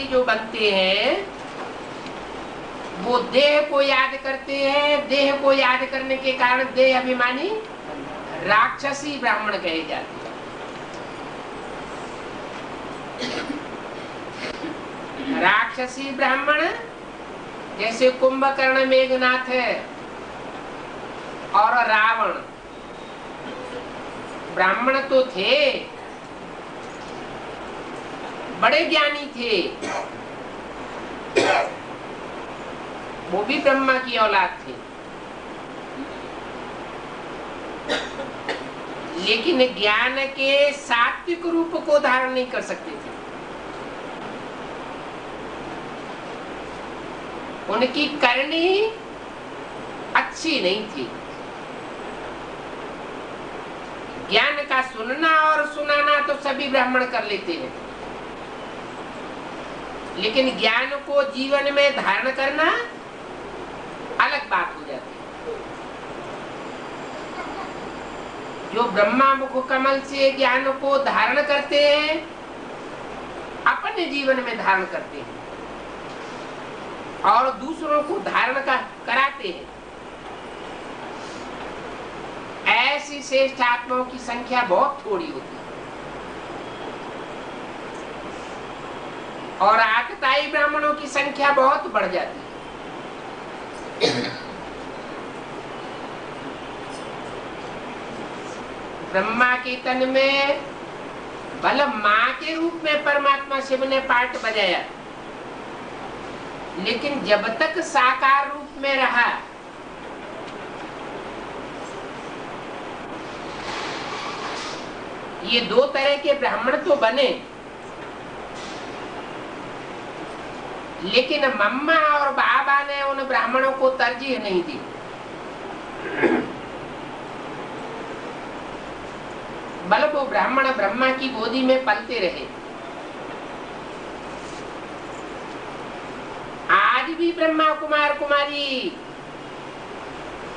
जो बनते हैं वो देह को याद करते हैं। देह को याद करने के कारण देह अभिमानी राक्षसी ब्राह्मण कहे जाते हैं। राक्षसी ब्राह्मण जैसे कुंभकर्ण, मेघनाथ और रावण ब्राह्मण तो थे, बड़े ज्ञानी थे, वो भी ब्रह्मा की औलाद थे, लेकिन ज्ञान के सात्विक रूप को धारण नहीं कर सकते थे। उनकी करनी अच्छी नहीं थी। ज्ञान का सुनना और सुनाना तो सभी ब्राह्मण कर लेते हैं, लेकिन ज्ञान को जीवन में धारण करना अलग बात हो जाती है। जो ब्रह्मा मुख कमल से ज्ञान को धारण करते हैं, अपने जीवन में धारण करते हैं और दूसरों को धारण कराते हैं, ऐसी श्रेष्ठ आत्माओं की संख्या बहुत थोड़ी होती है। और आतताई ब्राह्मणों की संख्या बहुत बढ़ जाती है। ब्रह्मा के तन में भले मां के रूप में परमात्मा शिव ने पार्ट बजाया, लेकिन जब तक साकार रूप में रहा, ये दो तरह के ब्राह्मण तो बने, लेकिन मम्मा और बाबा ने उन ब्राह्मणों को तरजीह नहीं दी। बल्कि वो ब्राह्मण ब्रह्मा की गोदी में पलते रहे। आज भी ब्रह्मा कुमार कुमारी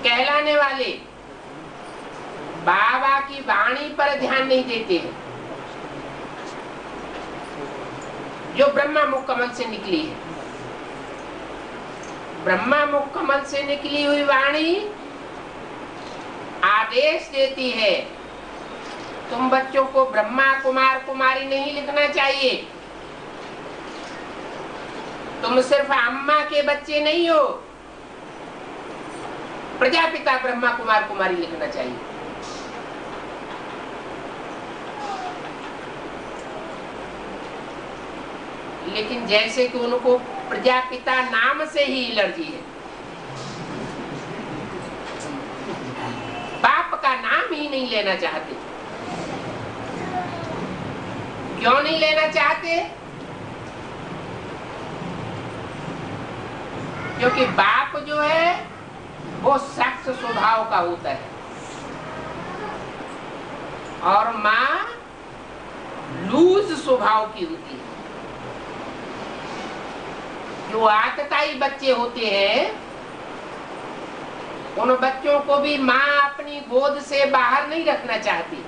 कहलाने वाले बाबा की वाणी पर ध्यान नहीं देते हैं, जो ब्रह्मा मुख कमल से निकली है। ब्रह्मा मुख कमल से निकली हुई वाणी आदेश देती है, तुम बच्चों को ब्रह्मा कुमार कुमारी नहीं लिखना चाहिए, तुम सिर्फ अम्मा के बच्चे नहीं हो, प्रजापिता ब्रह्मा कुमार कुमारी लिखना चाहिए। लेकिन जैसे कि उनको प्रजापिता नाम से ही एलर्जी है, बाप का नाम ही नहीं लेना चाहते। क्यों नहीं लेना चाहते? क्योंकि बाप जो है वो सख्त स्वभाव का होता है और माँ लूज स्वभाव की होती है। जो आतताई बच्चे होते हैं, उन बच्चों को भी माँ अपनी गोद से बाहर नहीं रखना चाहती।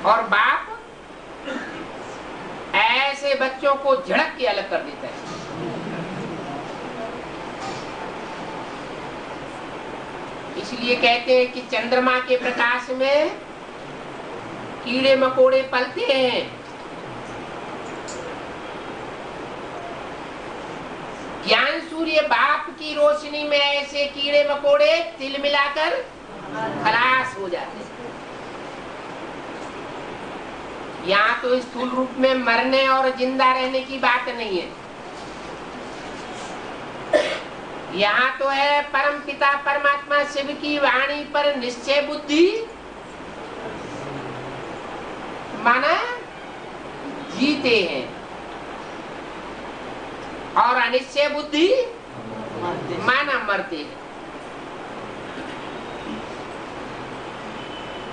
और बाप ऐसे बच्चों को झड़क के अलग कर देता है। इसलिए कहते हैं कि चंद्रमा के प्रकाश में कीड़े मकोड़े पलते हैं। ज्ञान सूर्य बाप की रोशनी में ऐसे कीड़े मकोड़े तिल मिलाकर खलास हो जाते हैं। यहाँ तो स्थूल रूप में मरने और जिंदा रहने की बात नहीं है, यहाँ तो है परम पिता परमात्मा शिव की वाणी पर निश्चय बुद्धि माना जीते हैं और अनिश्चय बुद्धि माना मरते हैं।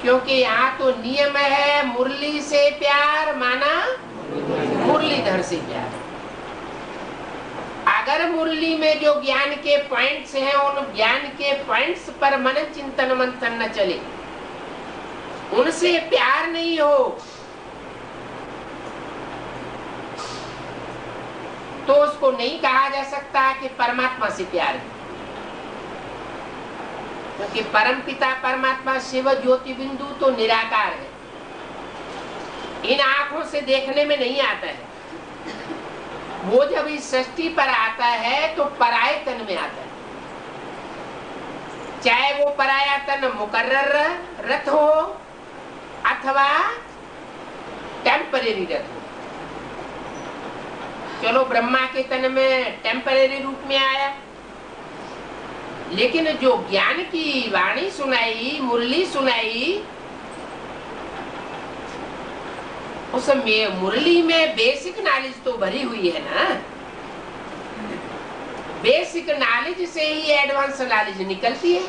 क्योंकि यहाँ तो नियम है मुरली से प्यार माना मुरलीधर से प्यार। अगर मुरली में जो ज्ञान के पॉइंट्स हैं, उन ज्ञान के पॉइंट्स पर मन चिंतन मंथन न चले उनसे प्यार नहीं हो तो उसको नहीं कहा जा सकता कि परमात्मा से प्यार है, क्योंकि परम पिता परमात्मा शिव ज्योति बिंदु तो निराकार है, इन आंखों से देखने में नहीं आता है। वो जब इस सृष्टि पर आता है तो पराये तन में आता है, चाहे वो पराया तन मुकर्रर रथ हो अथवा टेम्परेरी रथ हो। चलो ब्रह्मा के तन में टेम्परेरी रूप में आया, लेकिन जो ज्ञान की वाणी सुनाई, मुरली सुनाई, उस मुरली में बेसिक नॉलेज तो भरी हुई है ना। बेसिक नॉलेज से ही एडवांस नॉलेज निकलती है।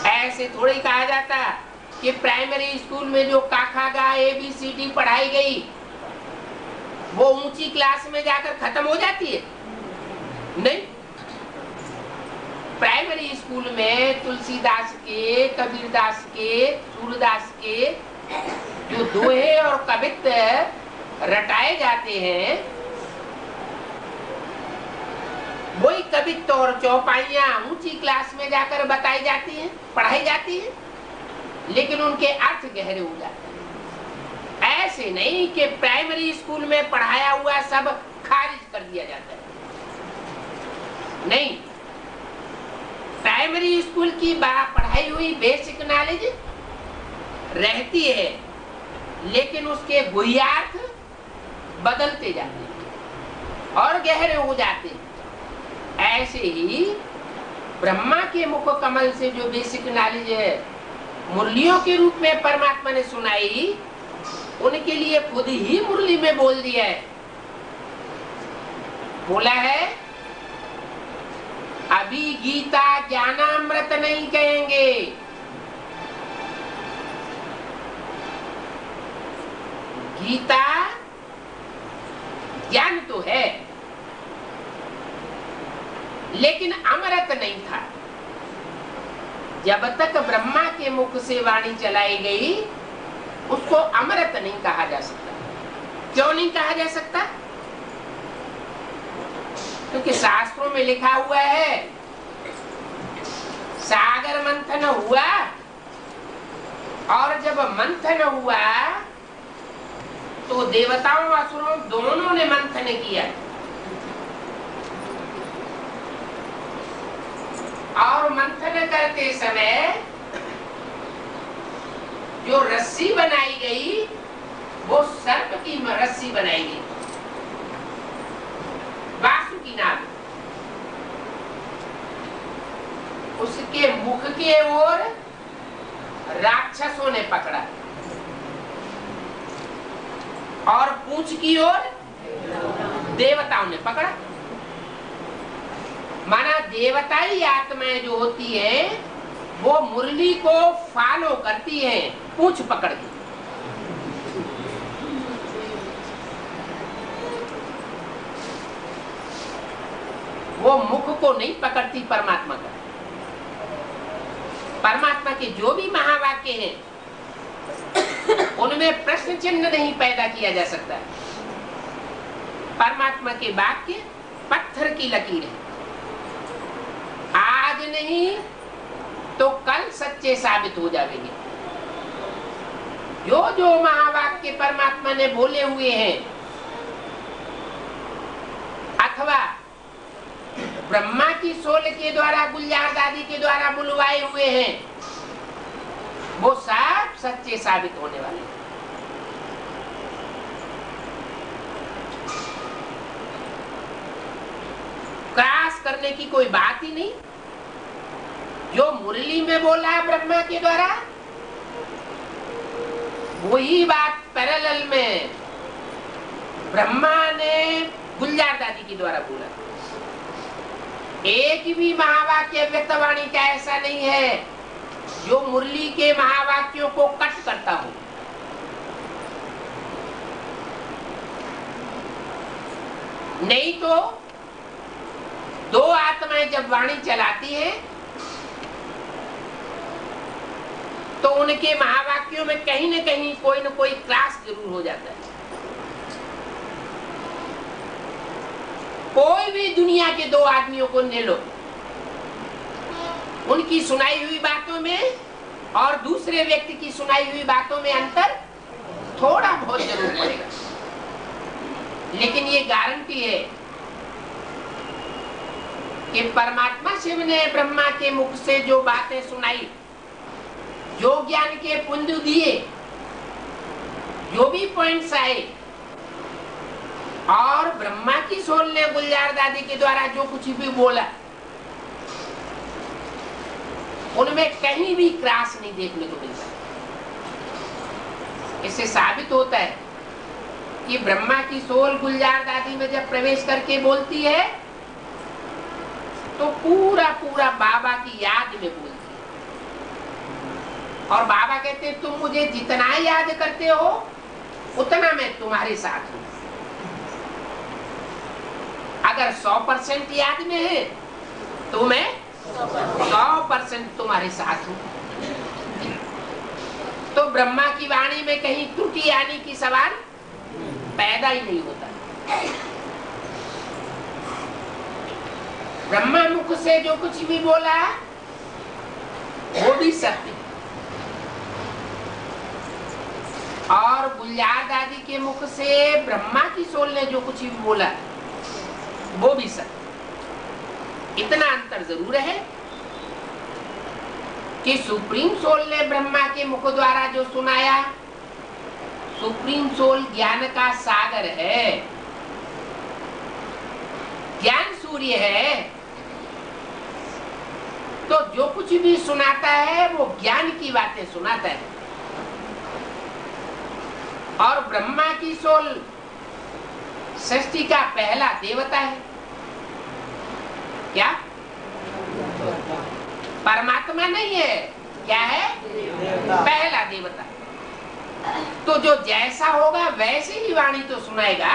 ऐसे थोड़ी कहा जाता कि प्राइमरी स्कूल में जो काखा गा ABCD पढ़ाई गई वो ऊंची क्लास में जाकर खत्म हो जाती है, नहीं। प्राइमरी स्कूल में तुलसीदास के, कबीरदास के, सूरदास के जो दोहे और कवित्त रटाए जाते हैं, वही कवित्त और चौपाइयां ऊंची क्लास में जाकर बताई जाती हैं, पढ़ाई जाती हैं, लेकिन उनके अर्थ गहरे हो जाते हैं। ऐसे नहीं कि प्राइमरी स्कूल में पढ़ाया हुआ सब खारिज कर दिया जाता है, नहीं। प्राइमरी स्कूल की पढ़ाई हुई बेसिक नॉलेज रहती है, लेकिन उसके गुह्यार्थ बदलते जाते हैं और गहरे हो जाते हैं। ऐसे ही ब्रह्मा के मुख कमल से जो बेसिक नॉलेज है मुरलियों के रूप में परमात्मा ने सुनाई, उनके लिए खुद ही मुरली में बोल दिया है। बोला है अभी गीता ज्ञानामृत नहीं कहेंगे, गीता ज्ञान तो है लेकिन अमृत नहीं था। जब तक ब्रह्मा के मुख से वाणी चलाई गई उसको अमृत नहीं कहा जा सकता। क्यों नहीं कहा जा सकता? क्योंकि शास्त्रों में लिखा हुआ है सागर मंथन हुआ, और जब मंथन हुआ तो देवताओं असुरों दोनों ने मंथन किया, और मंथन करते समय जो रस्सी बनाई गई वो सर्प की रस्सी बनाई गई, वासुकी नाग। उसके मुख के ओर राक्षसों ने पकड़ा और पूंछ की ओर देवताओं ने पकड़ा। माना देवताई आत्माएं जो होती हैं वो मुरली को फॉलो करती हैं पूंछ पकड़ के। वो मुख को नहीं पकड़ती परमात्मा का। परमात्मा के जो भी महावाक्य हैं उनमें प्रश्न चिन्ह नहीं पैदा किया जा सकता। परमात्मा के वाक्य पत्थर की लकीर है, आज नहीं तो कल सच्चे साबित हो जाएंगे। जो जो महावाक्य परमात्मा ने बोले हुए हैं अथवा ब्रह्मा की सोल के द्वारा, गुलजार दादी के द्वारा बुलवाए हुए हैं, वो सब सच्चे साबित होने वाले हैं। क्रॉस करने की कोई बात ही नहीं। जो मुरली में बोला है ब्रह्मा के द्वारा, वही बात पैरेलल में ब्रह्मा ने गुलजार दादी के द्वारा बोला। एक भी महावाक्य व्यक्तवाणी का ऐसा नहीं है जो मुरली के महावाक्यों को कट करता हो। नहीं तो दो आत्माएं जब वाणी चलाती हैं तो उनके महावाक्यों में कहीं न कहीं कोई न कोई क्लास जरूर हो जाता है। कोई भी दुनिया के दो आदमियों को ले लो, उनकी सुनाई हुई बातों में और दूसरे व्यक्ति की सुनाई हुई बातों में अंतर थोड़ा बहुत जरूर पड़ेगा, लेकिन ये गारंटी है कि परमात्मा शिव ने ब्रह्मा के मुख से जो बातें सुनाई, जो ज्ञान के पुंज दिए, जो भी पॉइंट्स आए, और ब्रह्मा की सोल ने गुलजार दादी के द्वारा जो कुछ भी बोला, उनमें कहीं भी क्रास नहीं देखने को मिलता। इससे साबित होता है कि ब्रह्मा की सोल गुलजार दादी में जब प्रवेश करके बोलती है तो पूरा पूरा बाबा की याद में बोलती है। और बाबा कहते हैं तुम मुझे जितना याद करते हो उतना मैं तुम्हारे साथ हूं। अगर 100% याद में है तो मैं 100% तुम्हारे साथ हूं। तो ब्रह्मा की वाणी में कहीं त्रुटि आने की सवाल पैदा ही नहीं होता। ब्रह्मा मुख से जो कुछ भी बोला वो भी सत्य, और गुलजार दादी के मुख से ब्रह्मा की सोल ने जो कुछ भी बोला वो भी सत्य। इतना अंतर जरूर है कि सुप्रीम सोल ने ब्रह्मा के मुख द्वारा जो सुनाया, सुप्रीम सोल ज्ञान का सागर है, ज्ञान सूर्य है, तो जो कुछ भी सुनाता है वो ज्ञान की बातें सुनाता है। और ब्रह्मा की सोल सृष्टि का पहला देवता है। क्या परमात्मा नहीं है, क्या है? पहला देवता। तो जो जैसा होगा वैसे ही वाणी तो सुनाएगा।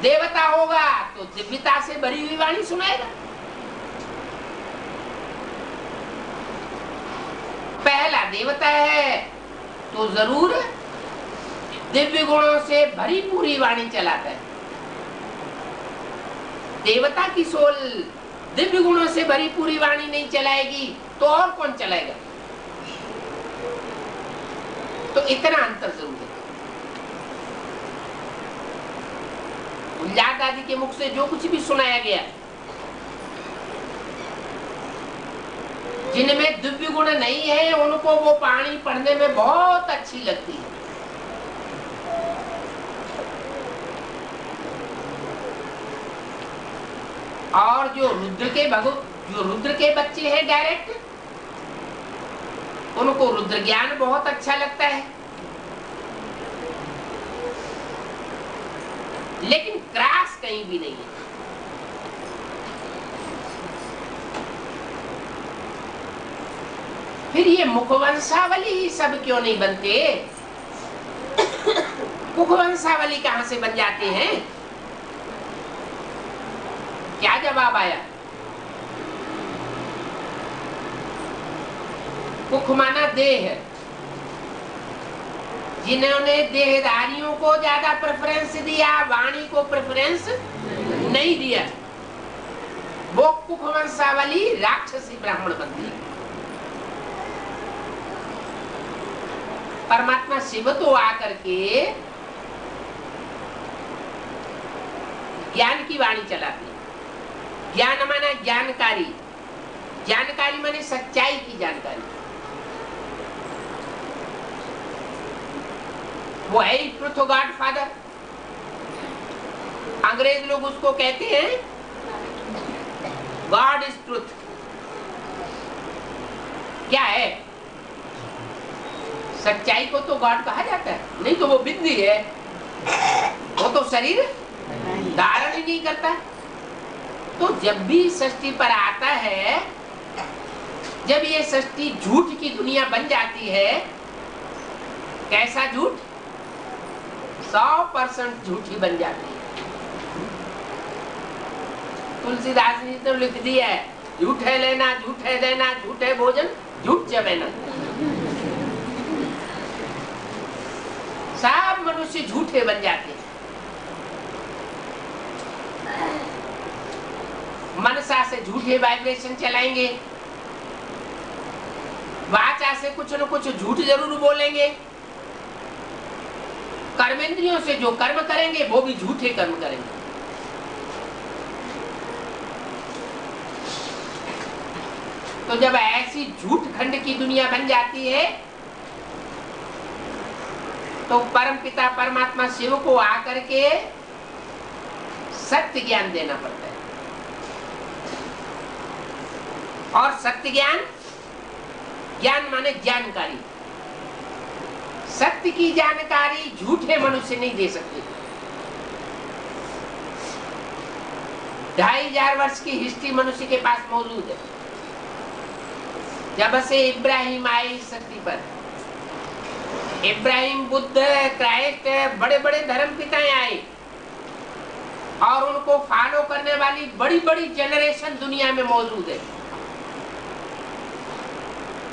देवता होगा तो दिव्यता से भरी हुई वाणी सुनाएगा। पहला देवता है तो जरूर दिव्य गुणों से भरी पूरी वाणी चलाता है। देवता की सोल दिव्य गुणों से भरी पूरी वाणी नहीं चलाएगी तो और कौन चलाएगा? तो इतना अंतर जरूर है। गुलजार दादी के मुख से जो कुछ भी सुनाया गया, जिनमें दिव्य गुण नहीं है उनको वो वाणी पढ़ने में बहुत अच्छी लगती है। और जो रुद्र के बच्चे हैं डायरेक्ट, उनको रुद्र ज्ञान बहुत अच्छा लगता है, लेकिन क्रास कहीं भी नहीं है। फिर ये मुखवंशावली ही सब क्यों नहीं बनते? मुखवंशावली कहां से बन जाते हैं? क्या जवाब आया? मुख माना देह। जिन्होंने देहधारियों को ज्यादा प्रेफरेंस दिया, वाणी को प्रेफरेंस नहीं दिया, वो मुखवंशावली राक्षसी ब्राह्मण बनती है। परमात्मा शिव तो आकर के ज्ञान की वाणी चलाती है। ज्ञान माना जानकारी, जानकारी माने सच्चाई की जानकारी। वो है ट्रुथ गॉड फादर। अंग्रेज लोग उसको कहते हैं गॉड इज ट्रुथ। क्या है? सच्चाई को तो गॉड कहा जाता है, नहीं तो वो बिंदी है, वो तो शरीर धारण ही नहीं करता। तो जब भी सृष्टि पर आता है, जब ये सृष्टि झूठ की दुनिया बन जाती है, कैसा झूठ? 100% झूठी बन जाती है। तुलसीदास ने तो लिख दिया है, झूठ है लेना, झूठ है देना, झूठ है भोजन, झूठ चबेना। मनुष्य झूठे बन जाते हैं। मनसा से झूठे वाइब्रेशन चलाएंगे, वाचा से कुछ न कुछ झूठ जरूर बोलेंगे, कर्मेंद्रियों से जो कर्म करेंगे वो भी झूठे कर्म करेंगे। तो जब ऐसी झूठ खंड की दुनिया बन जाती है तो परम पिता परमात्मा शिव को आकर के सत्य ज्ञान देना पड़ता है। और सत्य ज्ञान, ज्ञान माने जानकारी, सत्य की जानकारी झूठे मनुष्य नहीं दे सकते। 2500 वर्ष की हिस्ट्री मनुष्य के पास मौजूद है। जब से इब्राहिम आए इस धरती पर, इब्राहिम, बुद्ध, क्राइस्ट, बड़े बड़े धर्म पिताएं आए और उनको फॉलो करने वाली बड़ी बड़ी जनरेशन दुनिया में मौजूद है।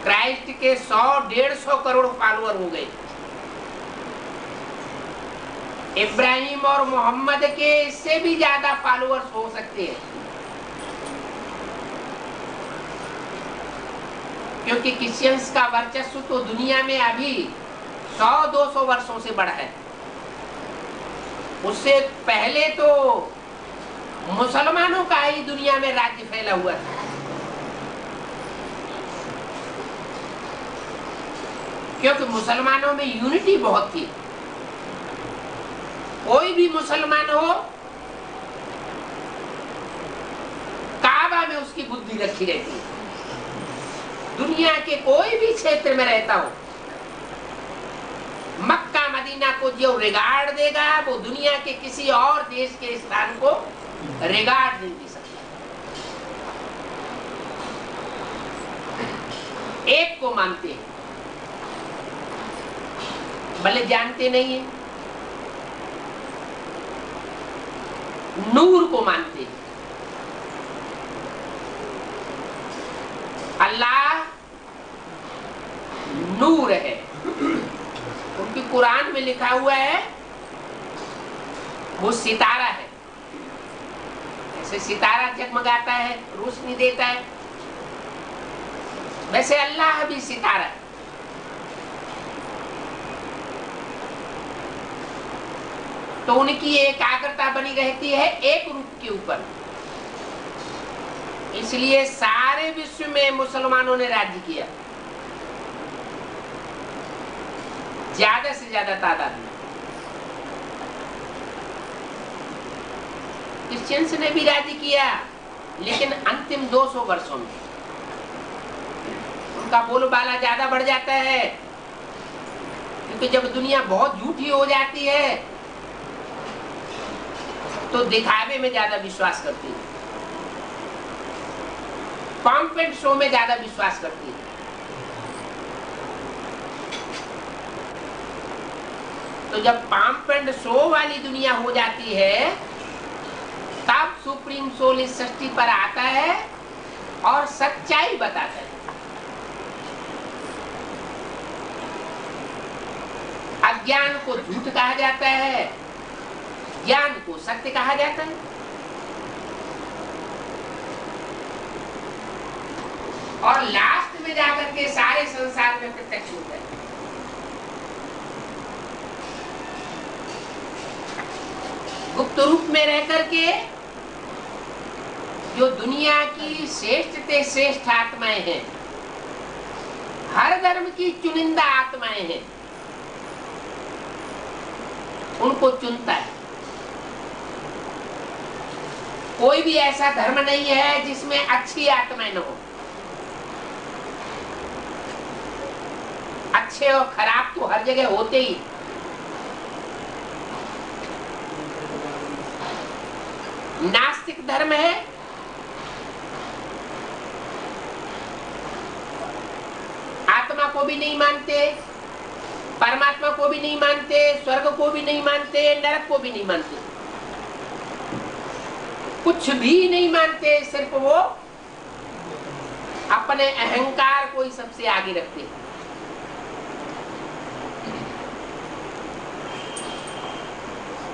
क्राइस्ट के 100-150 करोड़ फॉलोअर हो गए। इब्राहिम और मोहम्मद के इससे भी ज्यादा फॉलोअर्स हो सकते हैं, क्योंकि क्रिश्चियंस का वर्चस्व तो दुनिया में अभी 100-200 वर्षों से बढ़ा है। उससे पहले तो मुसलमानों का ही दुनिया में राज्य फैला हुआ था। क्योंकि मुसलमानों में यूनिटी बहुत थी। कोई भी मुसलमान हो, काबा में उसकी बुद्धि रखी रहती है। दुनिया के कोई भी क्षेत्र में रहता हो, मक्का मदीना को जो रिगार्ड देगा वो दुनिया के किसी और देश के स्थान को रिगार्ड नहीं दे सकता। एक को मानते हैं, भले जानते नहीं है। नूर को मानते हैं। अल्लाह नूर है। उनकी कुरान में लिखा हुआ है वो सितारा है। ऐसे सितारा जगमगाता है, रोशनी देता है, वैसे अल्लाह भी सितारा है। तो उनकी एकाग्रता बनी रहती है एक रूप के ऊपर। इसलिए सारे विश्व में मुसलमानों ने राज्य किया, ज्यादा से ज्यादा तादाद में। क्रिश्चियंस ने भी राज्य किया, लेकिन अंतिम 200 वर्षों में उनका बोलबाला ज्यादा बढ़ जाता है, क्योंकि जब दुनिया बहुत झूठी हो जाती है तो दिखावे में ज्यादा विश्वास करती है, पंप एंड शो में ज्यादा विश्वास करती है। तो जब पंप एंड शो वाली दुनिया हो जाती है तब सुप्रीम सोल इस सृष्टि पर आता है और सच्चाई बताता है। अज्ञान को झूठ कहा जाता है, ज्ञान को सत्य कहा जाता है। और लास्ट में जाकर के सारे संसार में प्रत्यक्ष होता है। गुप्त रूप में रह करके जो दुनिया की श्रेष्ठ से श्रेष्ठ आत्माएं हैं, हर धर्म की चुनिंदा आत्माएं हैं, उनको चुनता है। कोई भी ऐसा धर्म नहीं है जिसमें अच्छी आत्माएं न हो। अच्छे और खराब तो हर जगह होते ही। नास्तिक धर्म है, आत्मा को भी नहीं मानते, परमात्मा को भी नहीं मानते, स्वर्ग को भी नहीं मानते, नरक को भी नहीं मानते, कुछ भी नहीं मानते। सिर्फ वो अपने अहंकार को ही सबसे आगे रखते हैं।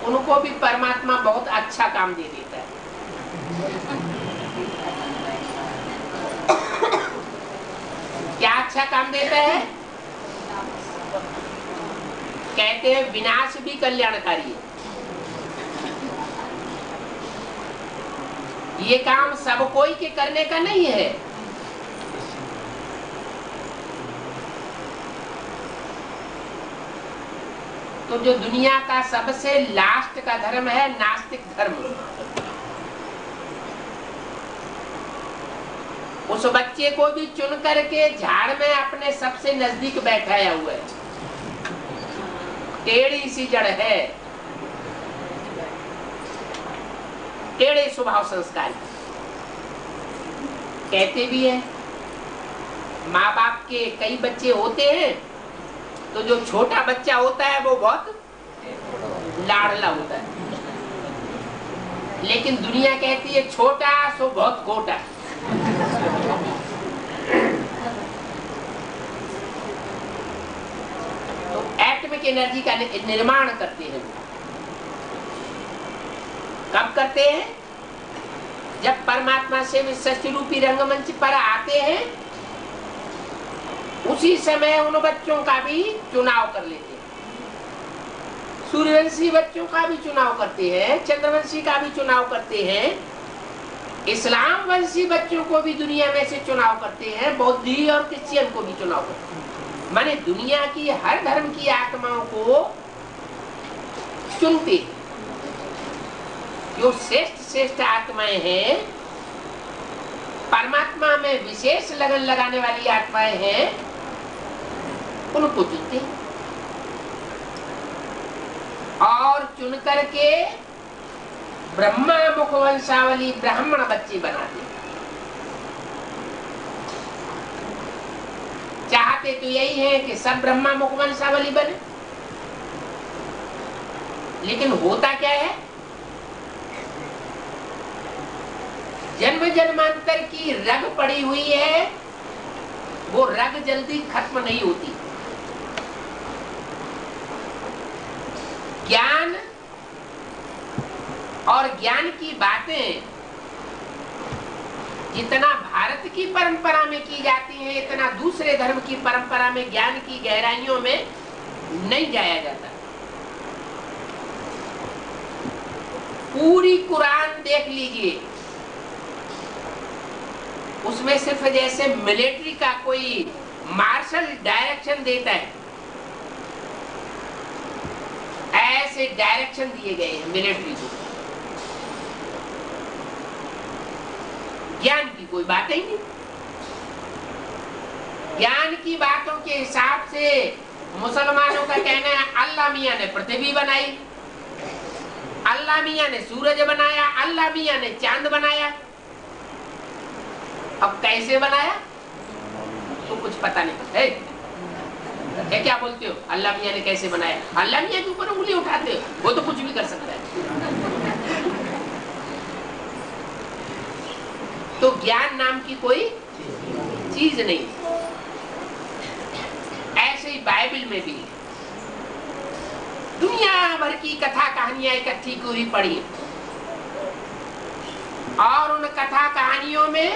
उनको भी परमात्मा बहुत अच्छा काम दे देता है। क्या अच्छा काम देता है? कहते हैं विनाश भी कल्याणकारी है। ये काम सब कोई के करने का नहीं है। तो जो दुनिया का सबसे लास्ट का धर्म है नास्तिक धर्म, उस बच्चे को भी चुन करके झाड़ में अपने सबसे नजदीक बैठाया हुआ है। टेढ़ी सी जड़ है, टेढ़े स्वभाव संस्कार। कहते भी है माँ बाप के कई बच्चे होते हैं तो जो छोटा बच्चा होता है वो बहुत लाडला होता है, लेकिन दुनिया कहती है छोटा सो बहुत गोटा। तो एटमिक एनर्जी का निर्माण करते हैं। कब करते हैं? जब परमात्मा से सृष्टि रूपी रंगमंच पर आते हैं, उसी समय उन बच्चों का भी चुनाव कर लेते हैं। सूर्यवंशी बच्चों का भी चुनाव करते हैं, चंद्रवंशी का भी चुनाव करते हैं, इस्लाम वंशी बच्चों को भी दुनिया में से चुनाव करते हैं, बौद्धी और क्रिश्चियन को भी चुनाव करते हैं। माने दुनिया की हर धर्म की आत्माओं को चुनते। जो श्रेष्ठ श्रेष्ठ आत्माएं हैं, परमात्मा में विशेष लगन लगाने वाली आत्माएं हैं, उनको चुनते और चुन करके ब्रह्मा मुखवंशावली ब्राह्मण बच्चे बनाते। चाहते तो यही है कि सब ब्रह्मा मुखवंशावली बने, लेकिन होता क्या है? जन्म जन्मांतर की रग पड़ी हुई है, वो रग जल्दी खत्म नहीं होती। ज्ञान और ज्ञान की बातें जितना भारत की परंपरा में की जाती है, इतना दूसरे धर्म की परंपरा में ज्ञान की गहराइयों में नहीं जाया जाता। पूरी कुरान देख लीजिए, उसमें सिर्फ जैसे मिलिट्री का कोई मार्शल डायरेक्शन देता है, ऐसे डायरेक्शन दिए गए हैं मिलिट्री को। ज्ञान की कोई बात ही नहीं। ज्ञान की बातों के हिसाब से मुसलमानों का कहना है अल्लाह मियां ने पृथ्वी बनाई, अल्लाह मियां ने सूरज बनाया, अल्लाह मियां ने चांद बनाया। अब कैसे बनाया तो कुछ पता नहीं है। क्या बोलते हो? अल्लाह मियां ने कैसे बनाया? अल्लाह मियां के ऊपर उंगली उठाते हो, वो तो कुछ भी कर सकता है। तो ज्ञान नाम की कोई चीज नहीं। ऐसे ही बाइबल में भी दुनिया भर की कथा कहानियां इकट्ठी पूरी पड़ी और उन कथा कहानियों में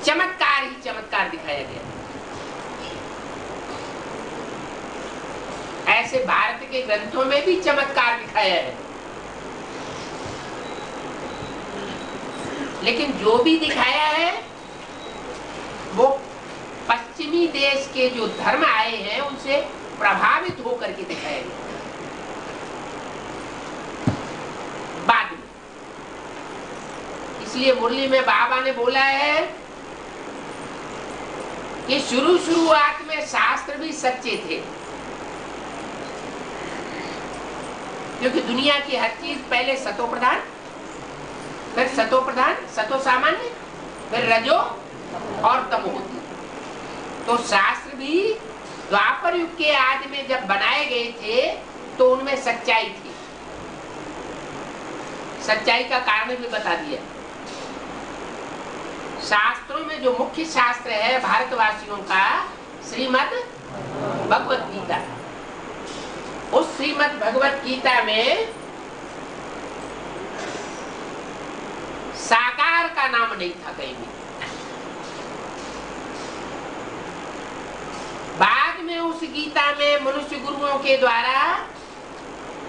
चमत्कार ही चमत्कार दिखाया गया। ऐसे भारत के ग्रंथों में भी चमत्कार दिखाया है, लेकिन जो भी दिखाया है वो पश्चिमी देश के जो धर्म आए हैं उनसे प्रभावित होकर के दिखाया गया। बाद में इसलिए मुरली में बाबा ने बोला है कि शुरुआत में शास्त्र भी सच्चे थे, क्योंकि दुनिया की हर चीज पहले सतो प्रधान, फिर सतो प्रधान, सतो सामान्य, फिर रजो और तमो होती। तो शास्त्र भी द्वापर युग के आदि में जब बनाए गए थे तो उनमें सच्चाई थी। सच्चाई का कारण भी बता दिया। शास्त्रों में जो मुख्य शास्त्र है भारतवासियों का, श्रीमद् भगवत गीता, उस श्रीमद् भगवत गीता में साकार का नाम नहीं था कहीं भी। बाद में उस गीता में मनुष्य गुरुओं के द्वारा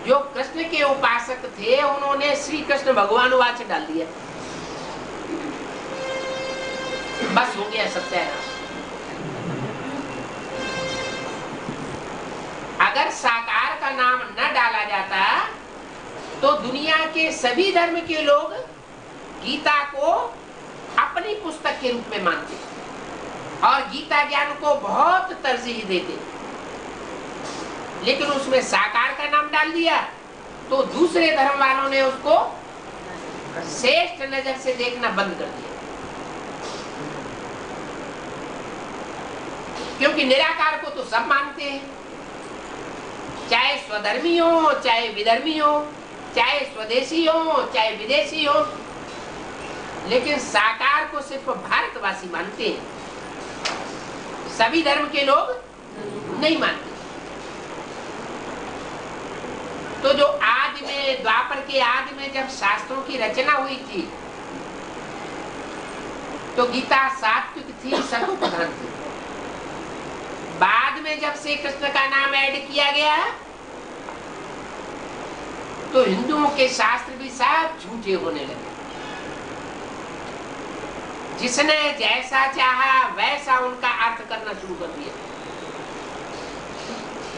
जो कृष्ण के उपासक थे उन्होंने श्री कृष्ण भगवान वाच डाल दिया। बस हो गया सत्यानाश। अगर साकार का नाम न डाला जाता तो दुनिया के सभी धर्म के लोग गीता को अपनी पुस्तक के रूप में मानते और गीता ज्ञान को बहुत तरजीह देते, लेकिन उसमें साकार का नाम डाल दिया तो दूसरे धर्म वालों ने उसको श्रेष्ठ नजर से देखना बंद कर दिया। क्योंकि निराकार को तो सब मानते हैं, चाहे स्वधर्मी हो, चाहे विधर्मी हो, चाहे स्वदेशी हो, चाहे विदेशी हो, लेकिन साकार को सिर्फ भारतवासी मानते हैं, सभी धर्म के लोग नहीं मानते। तो जो आदि में, द्वापर के आदि में जब शास्त्रों की रचना हुई थी तो गीता सात्विक थी, सत्व प्रधान थी। बाद में जब श्री कृष्ण का नाम ऐड किया गया तो हिंदुओं के शास्त्र भी सब झूठे होने लगे। जिसने जैसा चाहा वैसा उनका अर्थ करना शुरू कर दिया,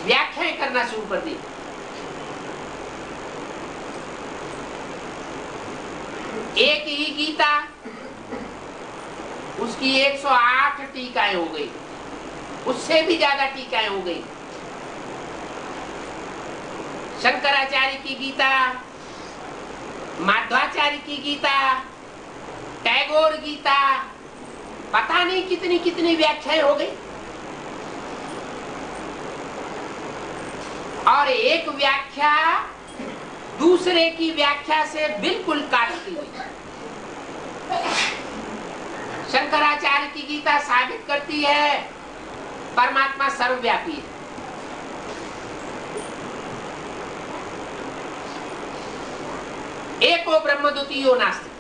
व्याख्याएं करना शुरू कर दी। एक ही गीता, उसकी 108 टीकाएं हो गई, उससे भी ज्यादा टीकाएं हो गई। शंकराचार्य की गीता, माध्वाचार्य की गीता, टैगोर गीता, पता नहीं कितनी कितनी व्याख्याएं हो गई। और एक व्याख्या दूसरे की व्याख्या से बिल्कुल काटती हुई। शंकराचार्य की गीता साबित करती है परमात्मा सर्वव्यापी है। एको ब्रह्म द्वितीयो नास्ति।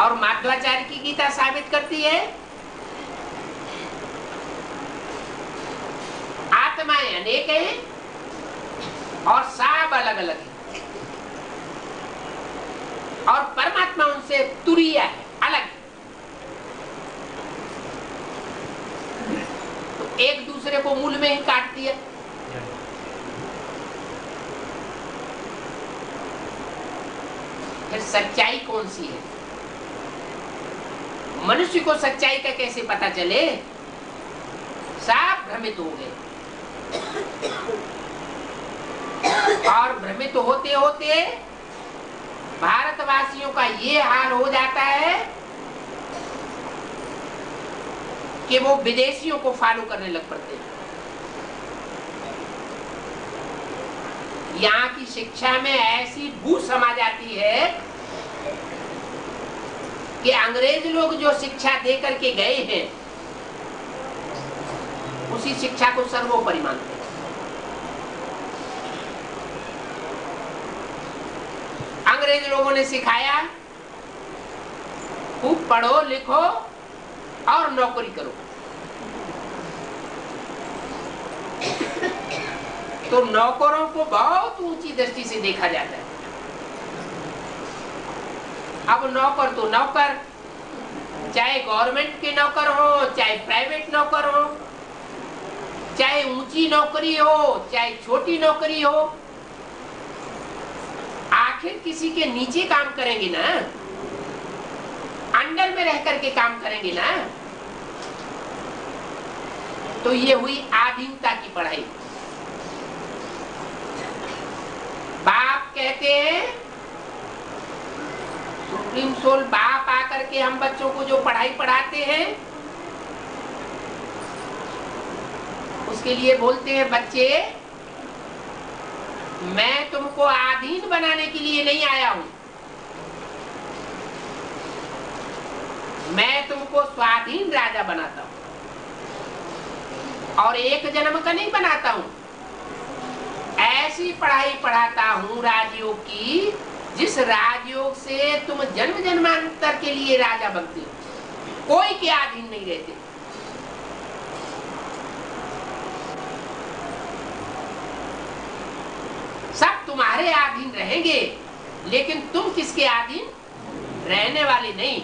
और माध्वाचार्य की गीता साबित करती है आत्माएं अनेक हैं और सब अलग अलग है और परमात्मा उनसे तुरीय है, अलग है। तो एक दूसरे को मूल में ही काटती है। फिर सच्चाई कौन सी है? मनुष्य को सच्चाई का कैसे पता चले? सब भ्रमित हो गए और भ्रमित होते होते भारतवासियों का ये हाल हो जाता है कि वो विदेशियों को फॉलो करने लग पड़ते हैं। यहाँ की शिक्षा में ऐसी बू समा जाती है कि अंग्रेज लोग जो शिक्षा दे करके गए हैं उसी शिक्षा को सर्वोपरि मानते हैं। अंग्रेज लोगों ने सिखाया खूब पढ़ो लिखो और नौकरी करो, तो नौकरों को बहुत ऊंची दृष्टि से देखा जाता है। अब नौकर तो नौकर, चाहे गवर्नमेंट के नौकर हो, चाहे प्राइवेट नौकर हो, चाहे ऊंची नौकरी हो, चाहे छोटी नौकरी हो, आखिर किसी के नीचे काम करेंगे ना, अंडर में रह करके काम करेंगे ना। तो ये हुई आधीनता की पढ़ाई। बाप कहते हैं, सुप्रीम सोल बाप आकर के हम बच्चों को जो पढ़ाई पढ़ाते हैं उसके लिए बोलते हैं, बच्चे मैं तुमको अधीन बनाने के लिए नहीं आया हूं, मैं तुमको स्वाधीन राजा बनाता हूं। और एक जन्म का नहीं बनाता हूं, ऐसी पढ़ाई पढ़ाता हूं राजयोग की, जिस राजयोग से तुम जन्म जन्मांतर के लिए राजा बनते हो, कोई के अधीन नहीं रहते। सब तुम्हारे अधीन रहेंगे, लेकिन तुम किसके अधीन रहने वाले नहीं।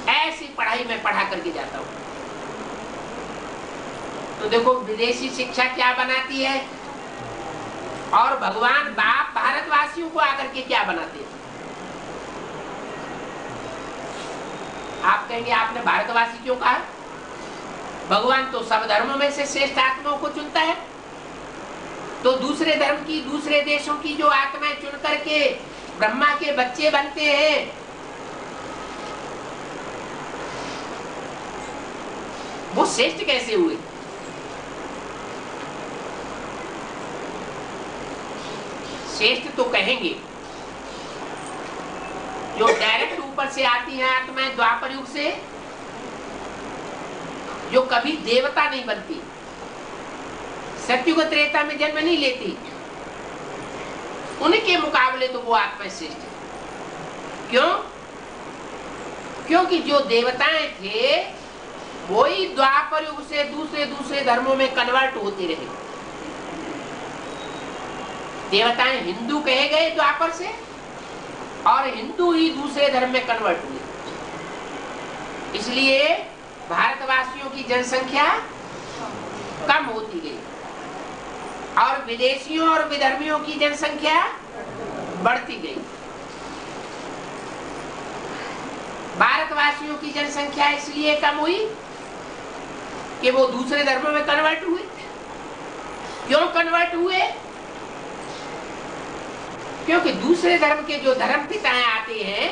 ऐसी पढ़ाई मैं पढ़ा करके जाता हूं। तो देखो विदेशी शिक्षा क्या बनाती है, और भगवान बाप भारतवासियों को आकर के क्या बनाते हैं। आप कहेंगे आपने भारतवासी क्यों कहा? भगवान तो सब धर्मों में से श्रेष्ठ आत्माओं को चुनता है, तो दूसरे धर्म की, दूसरे देशों की जो आत्माएं चुन करके ब्रह्मा के बच्चे बनते हैं, वो श्रेष्ठ कैसे हुए? श्रेष्ठ तो कहेंगे जो डायरेक्ट ऊपर से आती है आत्माएं द्वापर युग से, जो कभी देवता नहीं बनती, सत्युग त्रेता में जन्म नहीं लेती, उनके मुकाबले तो वो आत्मा श्रेष्ठ है। क्यों? क्योंकि जो देवताएं थे वही द्वापर युग से दूसरे दूसरे धर्मों में कन्वर्ट होते रहे। देवताएं हिंदू कहे गए द्वापर से, और हिंदू ही दूसरे धर्म में कन्वर्ट हुए। इसलिए भारतवासियों की जनसंख्या कम होती गई, और विदेशियों और विधर्मियों की जनसंख्या बढ़ती गई। भारतवासियों की जनसंख्या इसलिए कम हुई कि वो दूसरे धर्मों में कन्वर्ट हुए। क्यों कन्वर्ट हुए? क्योंकि दूसरे धर्म के जो धर्म पिताएं आते हैं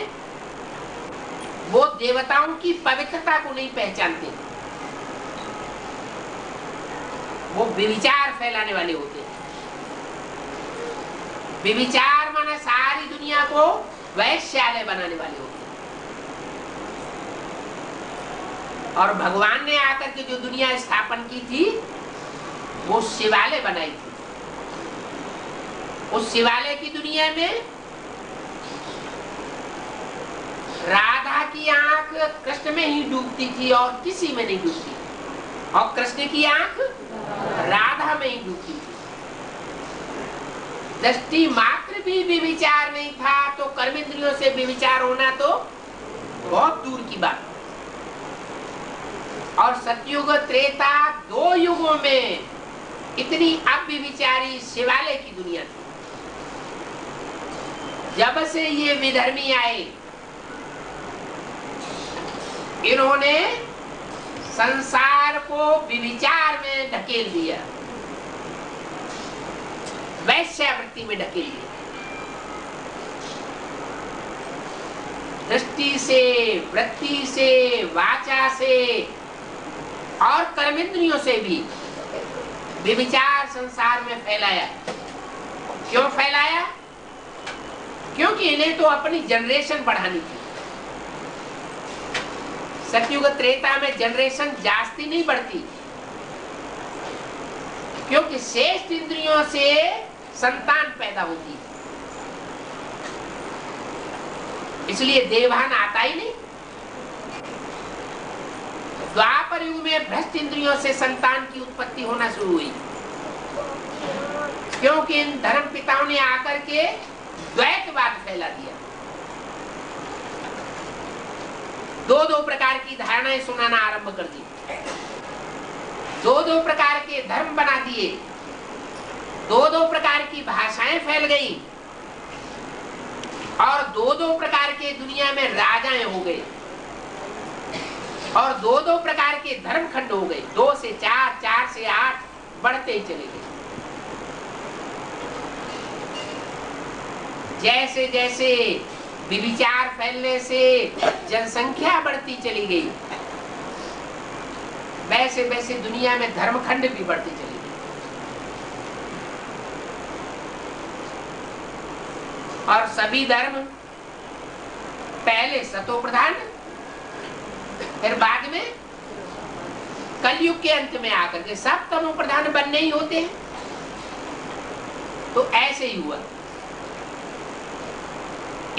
वो देवताओं की पवित्रता को नहीं पहचानते, वो व्यभिचार फैलाने वाले होते हैं। व्यभिचार माने सारी दुनिया को वैश्यालय बनाने वाले होते हैं। और भगवान ने आकर के जो दुनिया स्थापन की थी वो शिवालय बनाई थी। उस शिवालय की दुनिया में राधा की आंख कृष्ण में ही डूबती थी और किसी में नहीं डूबती, और कृष्ण की आंख राधा में ही डूबती थी। दृष्टि मात्र भी व्यभिचार नहीं था, तो कर्मेंद्रियों से व्यभिचार होना तो बहुत दूर की बात। और सतयुग त्रेता दो युगों में इतनी अव्यभिचारी शिवालय की दुनिया थी। जब से ये विधर्मी आए, इन्होंने संसार को व्यभिचार में ढकेल दिया, वैश्यावृत्ति में ढकेल दिया। दृष्टि से, वृत्ति से, वाचा से और कर्मेंद्रियों से भी व्यभिचार संसार में फैलाया। क्यों फैलाया? क्योंकि इन्हें तो अपनी जनरेशन बढ़ानी थी। सतयुग त्रेता में जनरेशन जास्ती नहीं बढ़ती, क्योंकि श्रेष्ठ इंद्रियों से संतान पैदा होती है, इसलिए देवभान आता ही नहीं। द्वापर युग में भ्रष्ट इंद्रियों से संतान की उत्पत्ति होना शुरू हुई, क्योंकि इन धर्म पिताओं ने आकर के द्वैतवाद फैला दिया। दो प्रकार की धारणाएं सुनाना आरंभ कर दी, दो प्रकार के धर्म बना दिए, दो प्रकार की भाषाएं फैल गई, और दो प्रकार के दुनिया में राजाएं हो गए, और दो प्रकार के धर्म खंड हो गए। 2 से 4, 4 से 8 बढ़ते ही चले गए। जैसे जैसे व्यभिचार फैलने से जनसंख्या बढ़ती चली गई, वैसे वैसे दुनिया में धर्मखंड भी बढ़ती चली गई। और सभी धर्म पहले सतो प्रधान, फिर बाद में कलयुग के अंत में आकर के सब तमो प्रधान बनने ही होते हैं। तो ऐसे ही हुआ।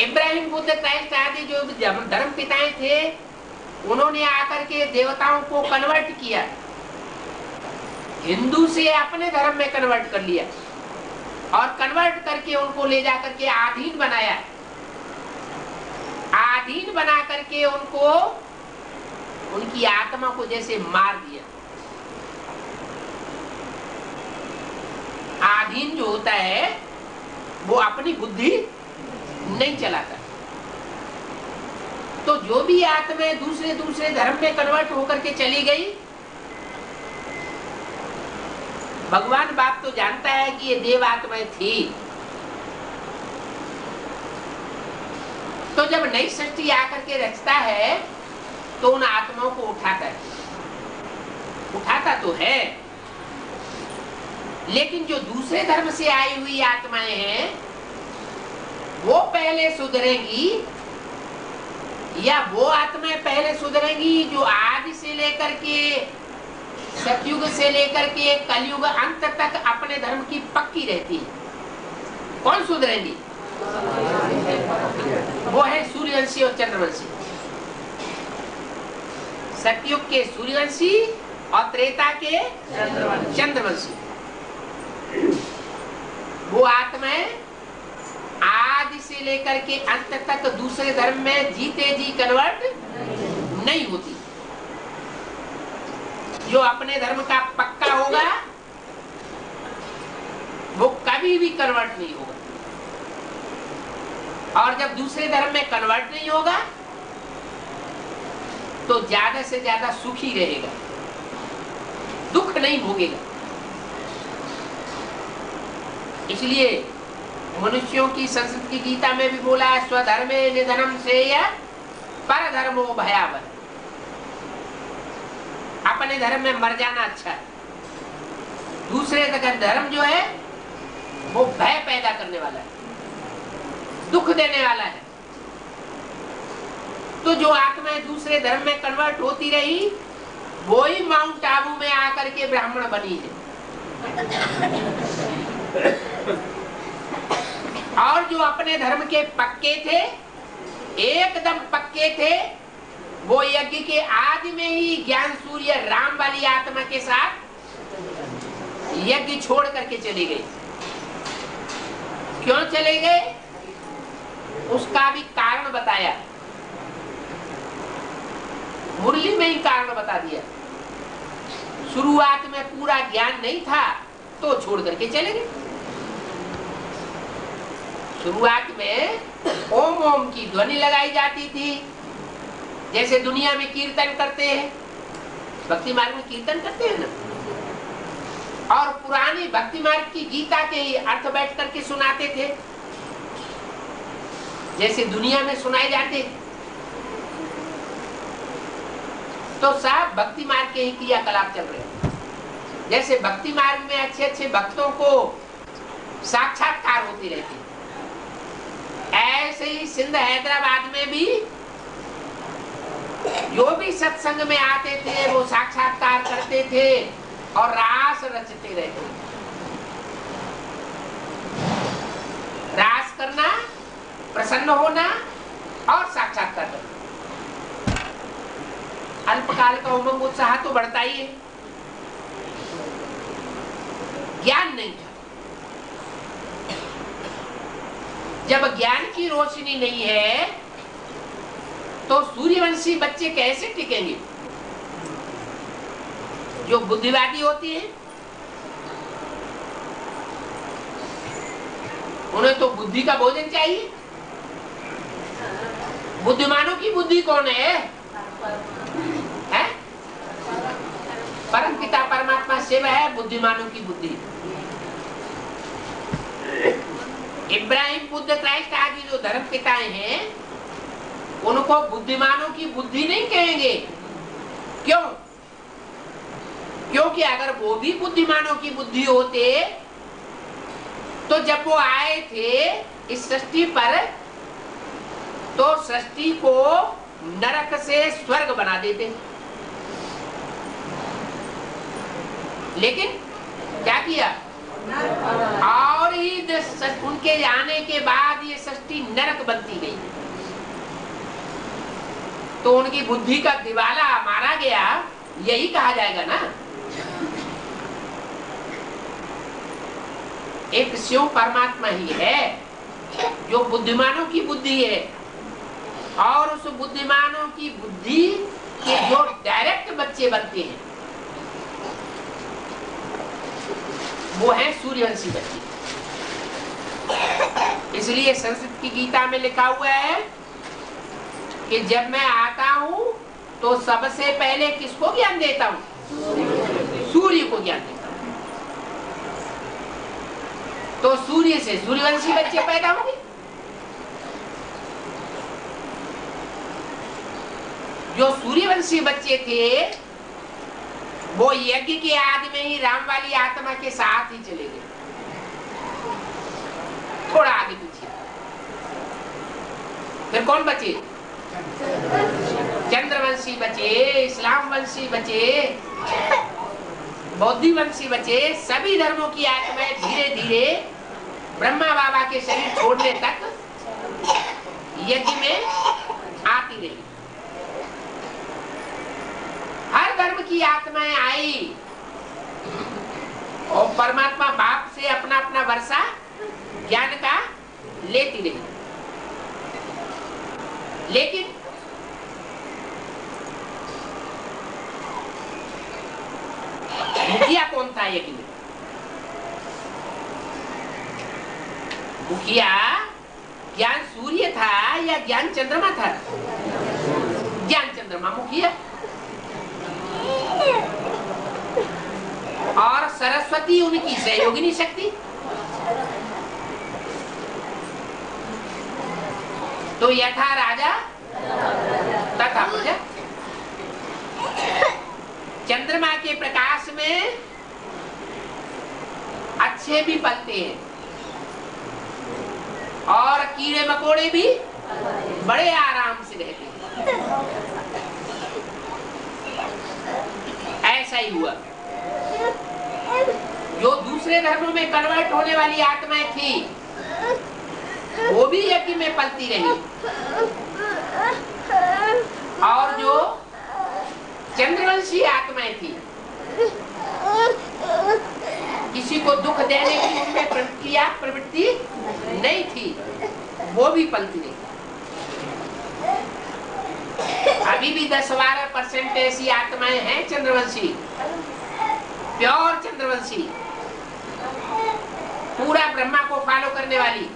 इब्राहिम, बुद्ध, क्राइस्ट आदि जो धर्म पिताएं थे, उन्होंने आकर के देवताओं को कन्वर्ट किया, हिंदू से अपने धर्म में कन्वर्ट कर लिया और कन्वर्ट करके उनको ले जाकर के आधीन बनाया। आधीन बना करके उनको, उनकी आत्मा को जैसे मार दिया। आधीन जो होता है वो अपनी बुद्धि नहीं चलाता। तो जो भी आत्माएं दूसरे दूसरे धर्म में कन्वर्ट होकर के चली गई, भगवान बाप तो जानता है कि ये देव आत्माएं थी। तो जब नई सृष्टि आकर के रचता है तो उन आत्माओं को उठाता है, उठाता तो है, लेकिन जो दूसरे धर्म से आई हुई आत्माएं हैं वो पहले सुधरेंगी, या वो आत्माएं पहले सुधरेंगी जो आदि से लेकर के सतयुग से लेकर के कलयुग अंत तक अपने धर्म की पक्की रहती है। कौन सुधरेंगी? वो है सूर्यवंशी और चंद्रवंशी। सतयुग के सूर्यवंशी और त्रेता के चंद्रवंशी। वो आत्माएं आदि से लेकर के अंत तक दूसरे धर्म में जीते जी कन्वर्ट नहीं होती। जो अपने धर्म का पक्का होगा वो कभी भी कन्वर्ट नहीं होगा, और जब दूसरे धर्म में कन्वर्ट नहीं होगा तो ज्यादा से ज्यादा सुखी रहेगा, दुख नहीं भोगेगा। इसलिए मनुष्यों की संस्कृत की गीता में भी बोला है, स्वधर्मे निधनम श्रेय पर धर्मो भयावह। अपने धर्म में मर जाना अच्छा है, दूसरे का धर्म जो है वो भय पैदा करने वाला है, दुख देने वाला है। तो जो आत्माएं दूसरे धर्म में कन्वर्ट होती रही वो ही माउंट आबू में आकर के ब्राह्मण बनी है। और जो अपने धर्म के पक्के थे, एकदम पक्के थे, वो यज्ञ के आदि में ही ज्ञान सूर्य राम वाली आत्मा के साथ यज्ञ छोड़ करके चले गए। क्यों चले गए उसका भी कारण बताया, मुरली में ही कारण बता दिया। शुरुआत में पूरा ज्ञान नहीं था तो छोड़ करके चले गए। शुरुआत में ओम ओम की ध्वनि लगाई जाती थी, जैसे दुनिया में कीर्तन करते हैं, भक्ति मार्ग में कीर्तन करते हैं ना, और पुरानी भक्ति मार्ग की गीता के अर्थ बैठ करके सुनाते थे, जैसे दुनिया में सुनाए जाते। तो सब भक्ति मार्ग के ही क्रियाकलाप चल रहे हैं। जैसे भक्ति मार्ग में अच्छे अच्छे भक्तों को साक्षात्कार होती रहती है, ऐसे ही सिंध हैदराबाद में भी जो भी सत्संग में आते थे वो साक्षात्कार करते थे और रास रचते रहते। रास करना, प्रसन्न होना और साक्षात्कार करना। अल्पकाल का उमंग उत्साह तो बढ़ता ही है, ज्ञान नहीं था। जब ज्ञान की रोशनी नहीं है तो सूर्यवंशी बच्चे कैसे टिकेंगे? जो बुद्धिवादी होती है उन्हें तो बुद्धि का भोजन चाहिए। बुद्धिमानों की बुद्धि कौन है? परम पिता परमात्मा शिव है बुद्धिमानों की बुद्धि। इब्राहिम, बुद्ध, क्राइस्ट आदि जो धर्म पिताएं हैं उनको बुद्धिमानों की बुद्धि नहीं कहेंगे। क्यों? क्योंकि अगर वो भी बुद्धिमानों की बुद्धि होते तो जब वो आए थे इस सृष्टि पर तो सृष्टि को नरक से स्वर्ग बना देते। लेकिन क्या किया, और ही उनके आने के बाद ये सृष्टि नरक बनती गई। तो उनकी बुद्धि का दिवाला मारा गया, यही कहा जाएगा ना। एक शिव परमात्मा ही है जो बुद्धिमानों की बुद्धि है, और उस बुद्धिमानों की बुद्धि के जो डायरेक्ट बच्चे बनते हैं वो है सूर्यवंशी बच्चे। इसलिए संस्कृत की गीता में लिखा हुआ है कि जब मैं आता हूं तो सबसे पहले किसको ज्ञान देता हूं, सूर्य को ज्ञान देता हूं। तो सूर्य से सूर्यवंशी बच्चे पैदा होंगे। जो सूर्यवंशी बच्चे थे वो यज्ञ के आदि में ही राम वाली आत्मा के साथ ही चले गए। थोड़ा आगे पीछे फिर कौन बचे, चंद्रवंशी बचे, इस्लाम वंशी बचे, बौद्धी वंशी बचे। सभी धर्मों की आत्माएं धीरे धीरे ब्रह्मा बाबा के शरीर छोड़ने तक यज्ञ में आती रही। हर धर्म की आत्माएं आई और परमात्मा बाप से अपना अपना वर्षा ज्ञान का लेती रही। लेकिन मुखिया कौन था यज्ञ में? मुखिया ज्ञान सूर्य था या ज्ञान चंद्रमा था? ज्ञान चंद्रमा मुखिया। और सरस्वती उनकी सहयोगिनी शक्ति। तो यथा राजा तथा प्रजा। चंद्रमा के प्रकाश में अच्छे भी पलते हैं और कीड़े मकोड़े भी बड़े आराम से रहते हैं। ऐसा ही हुआ। जो दूसरे धर्मों में कन्वर्ट होने वाली आत्माएं थी वो भी यज्ञ में पलती रही, और जो चंद्रवंशी आत्माएं थी किसी को दुख देने की उनमें प्रवृत्ति नहीं थी, वो भी पलती रही। अभी भी 10-12% ऐसी आत्माएं हैं चंद्रवंशी, प्योर चंद्रवंशी, पूरा ब्रह्मा को फॉलो करने वाली,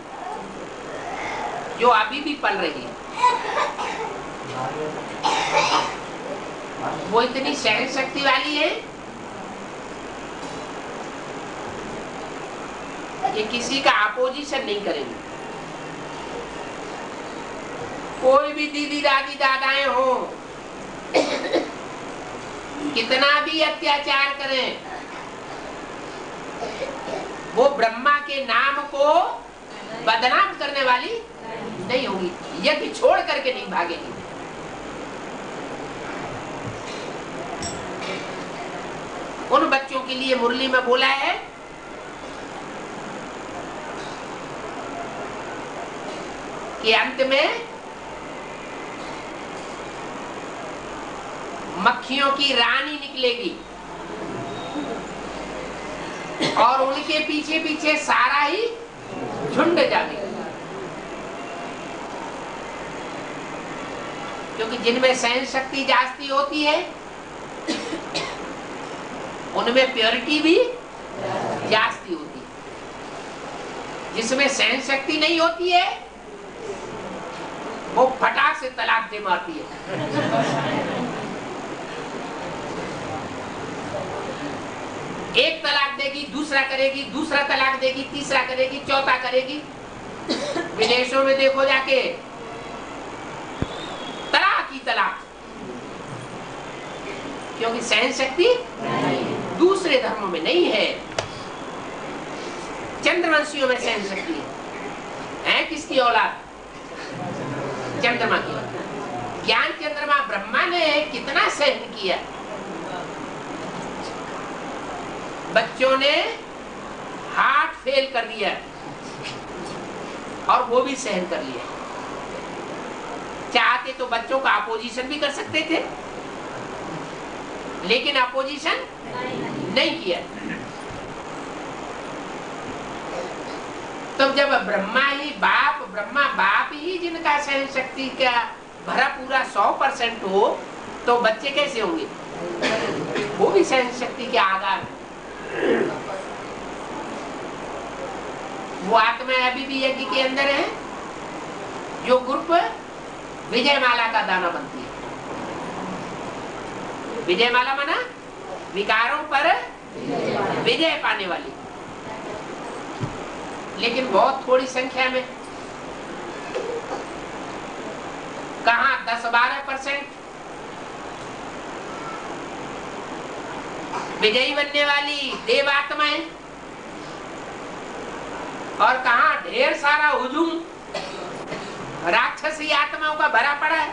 जो अभी भी पल रही है। वो इतनी सहन शक्ति वाली है कि किसी का अपोजिशन नहीं करेंगे। कोई भी दीदी दादी दादाएं हो, कितना भी अत्याचार करें, वो ब्रह्मा के नाम को बदनाम करने वाली नहीं होगी। यज्ञ छोड़ करके नहीं भागेगी। उन बच्चों के लिए मुरली में बोला है कि अंत में मक्खियों की रानी निकलेगी और उनके पीछे पीछे सारा ही झुंड जाएगा। क्योंकि जिनमें सहन शक्ति जास्ती होती है उनमें प्योरिटी भी जास्ती होती है। जिसमें सहन शक्ति नहीं होती है वो फटाक से तलाक दे मारती है। एक तलाक देगी, दूसरा करेगी, दूसरा तलाक देगी, तीसरा करेगी, चौथा करेगी। विदेशों में देखो जाके, तलाक ही तलाक। क्योंकि सहन शक्ति दूसरे धर्मों में नहीं है, चंद्रवंशियों में सहन शक्ति है। किसकी औलाद? चंद्रमा की। ज्ञान चंद्रमा ब्रह्मा ने कितना सहन किया। बच्चों ने हार्ट फेल कर दिया और वो भी सहन कर लिया। चाहते तो बच्चों का अपोजिशन भी कर सकते थे, लेकिन अपोजिशन नहीं किया। तो जब ब्रह्मा बाप ही जिनका सहन शक्ति का भरा पूरा 100% हो, तो बच्चे कैसे होंगे? वो भी सहन शक्ति के आधार। वो आत्मा अभी भी यज्ञ के अंदर है, जो ग्रुप विजयमाला का दाना बनती है। विजयमाला माना विकारों पर विजय पाने वाली, लेकिन बहुत थोड़ी संख्या में। कहाँ 10-12% विजयी बनने वाली देवात्माएं, और कहाँ ढेर सारा हुजूम राक्षसी आत्माओं का भरा पड़ा है।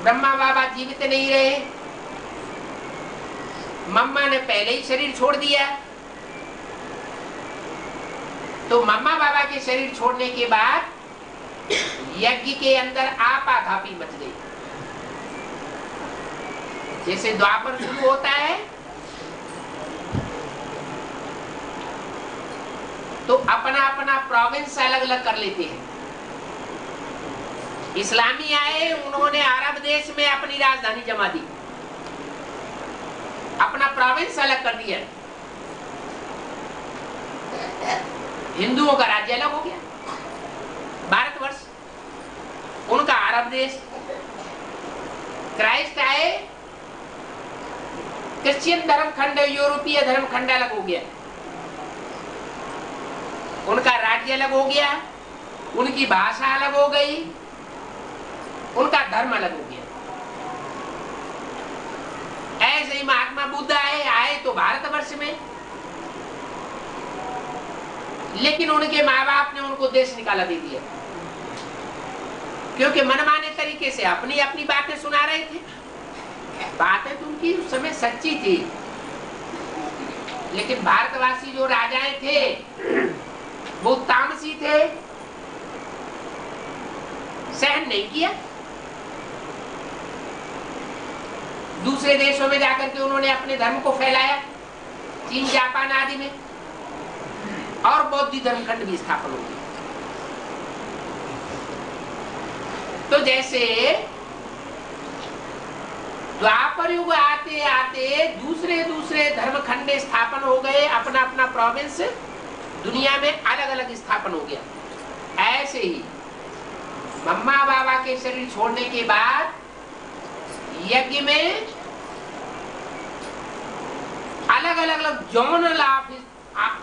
ब्रह्मा बाबा जीवित नहीं रहे, मम्मा ने पहले ही शरीर छोड़ दिया। तो मम्मा बाबा के शरीर छोड़ने के बाद यज्ञ के अंदर आपाधापी मच गई। जैसे द्वापर शुरू होता है तो अपना अपना प्रोविंस अलग अलग कर लेते हैं। इस्लामी आए, उन्होंने अरब देश में अपनी राजधानी जमा दी, अपना प्रोविंस अलग कर दिया। हिंदुओं का राज्य अलग हो गया, भारतवर्ष, उनका अरब देश। क्राइस्ट आए, क्रिश्चियन धर्मखंड, यूरोपीय धर्मखंड अलग हो गया, उनका राज्य अलग हो गया, उनकी भाषा अलग हो गई, उनका धर्म अलग हो गया। ऐसे ही महात्मा बुद्ध आए तो भारतवर्ष में, लेकिन उनके माँ बाप ने उनको देश निकाला दे दिया, क्योंकि मनमाने तरीके से अपनी अपनी बातें सुना रहे थे। बातें तो उनकी उस समय सच्ची थी, लेकिन भारतवासी जो राजाएं थे वो तामसी थे, सहन नहीं किया। दूसरे देशों में जाकर के उन्होंने अपने धर्म को फैलाया, चीन जापान आदि में, और बौद्ध धर्मखंड भी स्थापन हो गए। तो जैसे द्वापर युग आते आते दूसरे दूसरे धर्मखंड स्थापन हो गए, अपना अपना प्रोविंस दुनिया में अलग अलग स्थापन हो गया। ऐसे ही मम्मा बाबा के शरीर छोड़ने के बाद यज्ञ में अलग अलग जोनल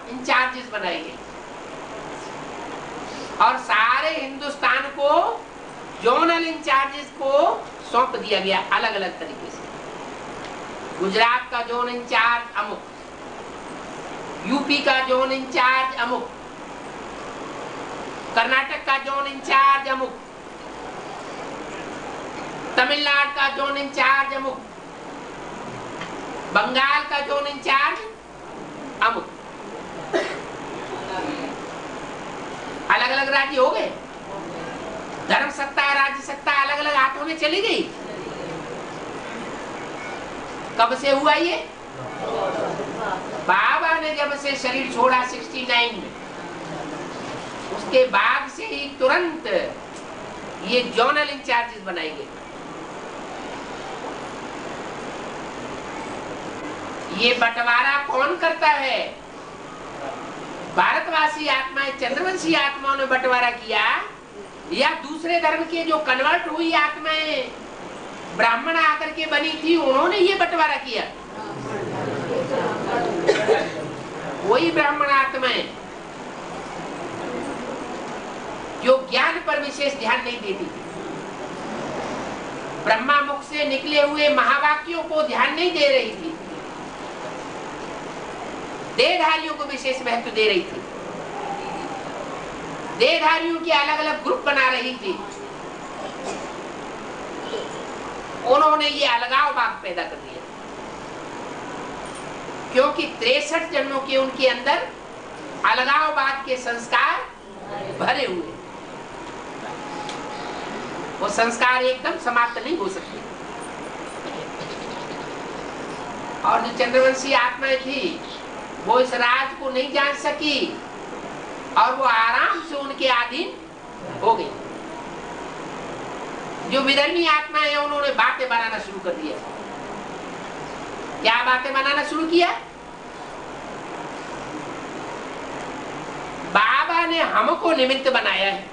इंचार्जेस बनाए गए, और सारे हिंदुस्तान को जोनल इंचार्जेस को सौंप दिया गया अलग अलग तरीके से। गुजरात का जोन इंचार्ज अमुक, यूपी का जोन इंचार्ज अमुक, कर्नाटक का जोन इंचार्ज अमुक, तमिलनाडु का जोन इंचार्ज अमुक, बंगाल का जोन इंचार्ज अमुक। अलग अलग राज्य हो गए, धर्म सत्ता राज्य सत्ता अलग अलग हाथों में चली गई। कब से हुआ ये? बाबा ने जब से शरीर छोड़ा 69 में, उसके बाद से ही तुरंत ये जोनल इंचार्जेस बनाए गए। ये बंटवारा कौन करता है? भारतवासी आत्माएं, चंद्रवंशी आत्माओं ने बंटवारा किया, या दूसरे धर्म के जो कन्वर्ट हुई आत्माएं ब्राह्मण आकर के बनी थी, उन्होंने ये बंटवारा किया? वही ब्राह्मण आत्माएं जो ज्ञान पर विशेष ध्यान नहीं देती थी, ब्रह्मा मुख से निकले हुए महावाक्यों को ध्यान नहीं दे रही थी, देहधारियों को विशेष महत्व दे रही थी, देहधारियों के अलग अलग ग्रुप बना रही थी। उन्होंने ये अलगाववाद पैदा कर दिया, क्योंकि 63 जन्मों के उनके अंदर अलगाववाद के संस्कार भरे हुए, वो संस्कार एकदम समाप्त नहीं हो सकते। और जो चंद्रवंशी आत्माएं थी वो इस राज को नहीं जान सकी और वो आराम से उनके अधीन हो गई। जो विधर्मी आत्माएं हैं उन्होंने बातें बनाना शुरू कर दिया। क्या बातें बनाना शुरू किया? बाबा ने हमको निमित्त बनाया है।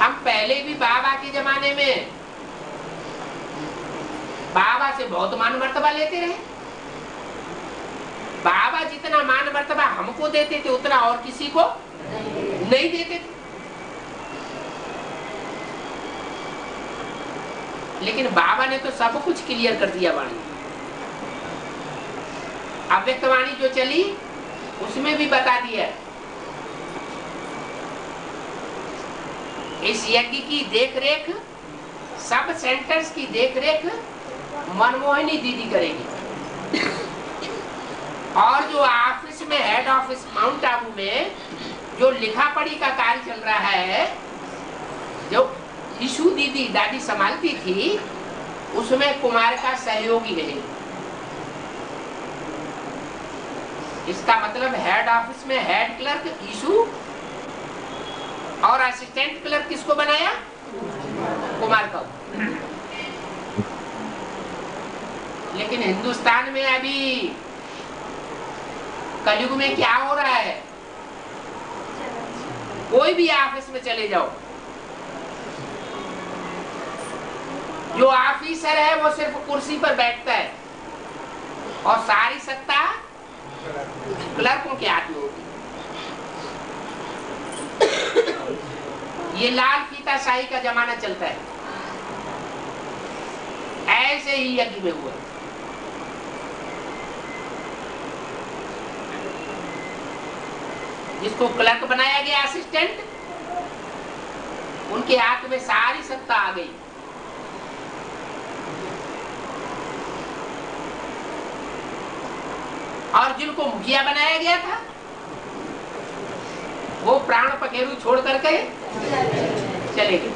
हम पहले भी बाबा के जमाने में बाबा से बहुत मान मर्तबा लेते रहे। बाबा जितना मान मर्तबा हमको देते थे उतना और किसी को नहीं देते थे। लेकिन बाबा ने तो सब कुछ क्लियर कर दिया वाणी। अव्यक्त वाणी जो चली उसमें भी बता दिया। इस यज्ञ की देखरेख, सब सेंटर्स की देखरेख मनमोहिनी दीदी करेगी। और जो ऑफिस में, हेड ऑफिस माउंट आबू में जो लिखा पढ़ी का कार्य चल रहा है, जो ईशु दीदी दादी संभालती थी, उसमें कुमार का सहयोगी है। इसका मतलब हेड ऑफिस में हेड क्लर्क ईशु और असिस्टेंट क्लर्क किसको बनाया? कुमार का। लेकिन हिंदुस्तान में अभी कलयुग में क्या हो रहा है? कोई भी ऑफिस में चले जाओ, जो ऑफिसर है वो सिर्फ कुर्सी पर बैठता है और सारी सत्ता क्लर्कों के हाथ में होती। ये लाल फीता शाही का जमाना चलता है। ऐसे ही यज्ञ में हुआ। जिसको क्लर्क बनाया गया, असिस्टेंट, उनके हाथ में सारी सत्ता आ गई। और जिनको मुखिया बनाया गया था वो प्राण पखेरु छोड़ करके चले गए।